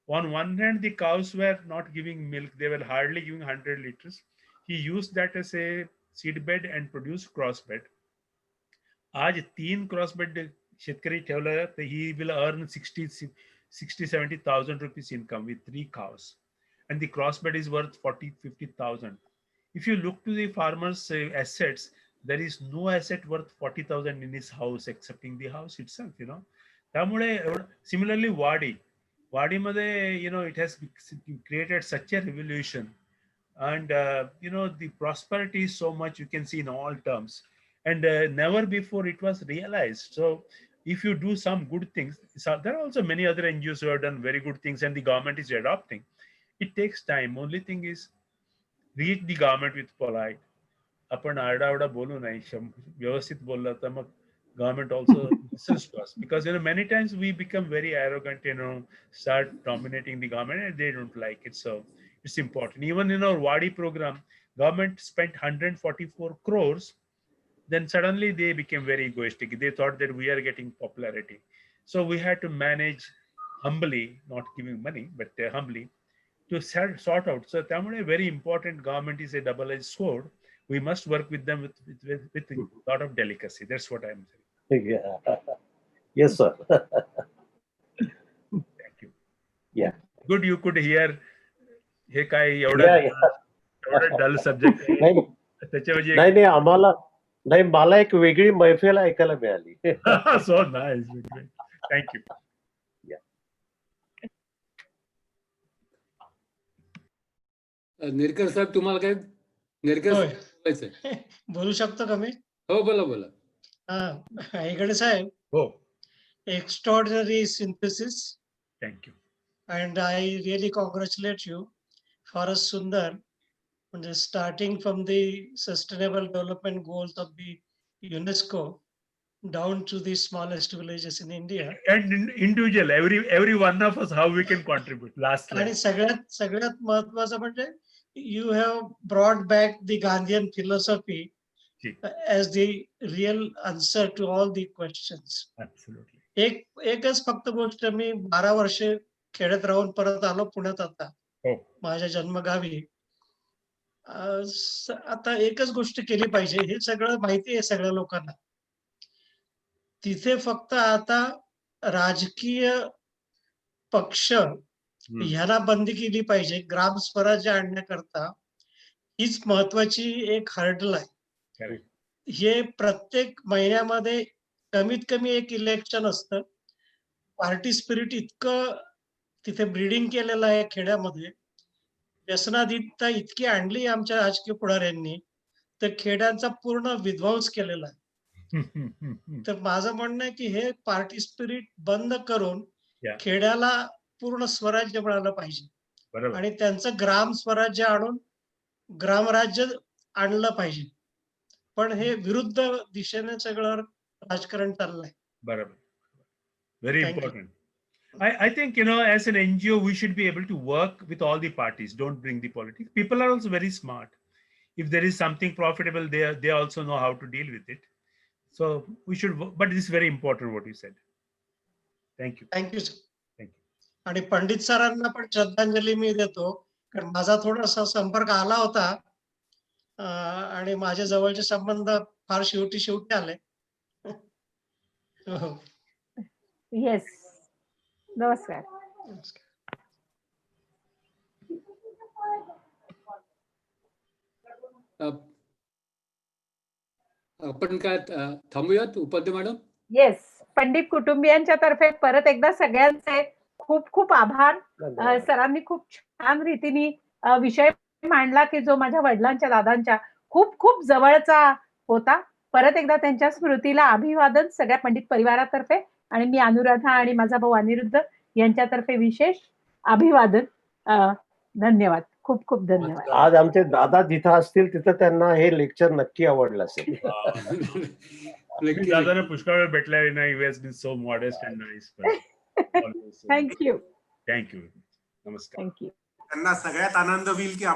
On one hand, the cows were not giving milk; they were hardly giving 100 liters. He used that as a seedbed and produced crossbred. आज 3 क्रॉसबेड शेतकरी ठेवलं तर he will earn 60,000-70,000 rupees income with 3 cows, and the crossbed is worth 40,000-50,000. If you look to the farmer's assets, there is no asset worth 40,000 in his house excepting the house itself. त्यामुळे similarly वाडीमध्ये it has created such a revolution, and the prosperity is so much, you can see in all terms, and never before it was realized. So if you do some good things, there are also many other NGOs who have done very good things and the government is adopting. It takes time. Only thing is reach the government with polite. आपण आरडाओरडा बोलू नाही, व्यवस्थित बोललं तर मग government also listens to us, because many times we become very arrogant, start dominating the government, and they don't like it. So it's important. Even in our Wadi program, government spent 144 crores. Then suddenly they became very egoistic. They thought that we are getting popularity. So we had to manage humbly, not giving money, but humbly, to sort out. So त्यामुळे very important, government is a double-edged sword. We must work with them with a lot of delicacy. That's what I'm saying. Yeah. Yes, sir. Thank you. Yeah. Good, you could hear हे काय Yeah, एवढं डल subject त्याच्याऐवजी नाही आम्हाला नाही, मला एक वेगळी मैफिल ऐकायला मिळाली. So nice. थँक्यू. नेरकर साहेब, तुम्हाला काय बोलायचंय? बोलू शकतो का मी? हो, बोला. हेगडे साहेब, हो, extraordinary synthesis, thank you. and I really congratulate you for a Sundar, starting from the sustainable development goals of the UNESCO down to the smallest villages in India. And individual, every one of us, how we can contribute. Last slide. आणि सगळ्यात महत्वाचं म्हणजे you have brought back the Gandhian philosophy as the real answer to all the questions. Absolutely. एकच फक्त गोष्ट, मी 12 वर्षे खेड्यात राहून परत आलो पुण्यात आता माझ्या जन्मगावी. आता एकच गोष्ट केली पाहिजे, हे सगळं माहिती आहे सगळ्या लोकांना. तिथे फक्त आता राजकीय पक्ष ह्याला बंदी केली पाहिजे. ग्राम स्वराज्य आणण्याकरता हीच महत्वाची एक हर्डल आहे. हे प्रत्येक महिन्यामध्ये कमीत कमी एक इलेक्शन असतं. पार्टी स्पिरिट इतकं तिथे ब्रीडिंग केलेलं आहे खेड्यामध्ये, व्यसनाधीनता इतकी आणली आमच्या राजकीय पुढाऱ्यांनी, तर खेड्यांचा पूर्ण विध्वंस केलेला आहे. तर माझं म्हणणं आहे की हे पार्टी स्पिरिट बंद करून खेड्याला पूर्ण स्वराज्य मिळालं पाहिजे आणि त्यांचं ग्राम स्वराज्य आणून ग्रामराज्य आणलं पाहिजे. पण हे विरुद्ध दिशेने सगळं राजकारण चाललंय. बरोबर. Very important. I think, as an NGO, we should be able to work with all the parties. Don't bring the politics. People are also very smart. If there is something profitable, they also know how to deal with it. So we should, but it's very important what you said. Thank you. Thank you sir. Thank you. आणि पंडित सरांना पण श्रद्धांजली मी देतो, कारण माझा थोडासा संपर्क आला होता आणि माझ्या जवळचे संबंध फार शेवटी आले. येस, नमस्कार. आपण काय थांबूयात उपाध्याय मॅडम? येस, पंडित कुटुंबियांच्या तर्फे परत एकदा सगळ्यांचे खूप खूप आभार. सरांनी खूप छान रीतीने विषय मांडला की जो माझ्या वडिलांच्या दादांच्या खूप खूप जवळचा होता. परत एकदा त्यांच्या स्मृतीला अभिवादन सगळ्या पंडित परिवारातर्फे, आणि मी अनुराधा आणि माझा भाऊ अनिरुद्ध यांच्यातर्फे विशेष अभिवादन. धन्यवाद, खूप खूप धन्यवाद. आज आमचे दादा जिथं असतील तिथं त्यांना हे लेक्चर नक्की आवडलं असेल. दादाने पुष्कळ वेळ भेटलाय ना. He has been so modest and nice. Thank you. Thank you. Namaskar. Thank you. त्यांना सगळ्यात आनंद होईल की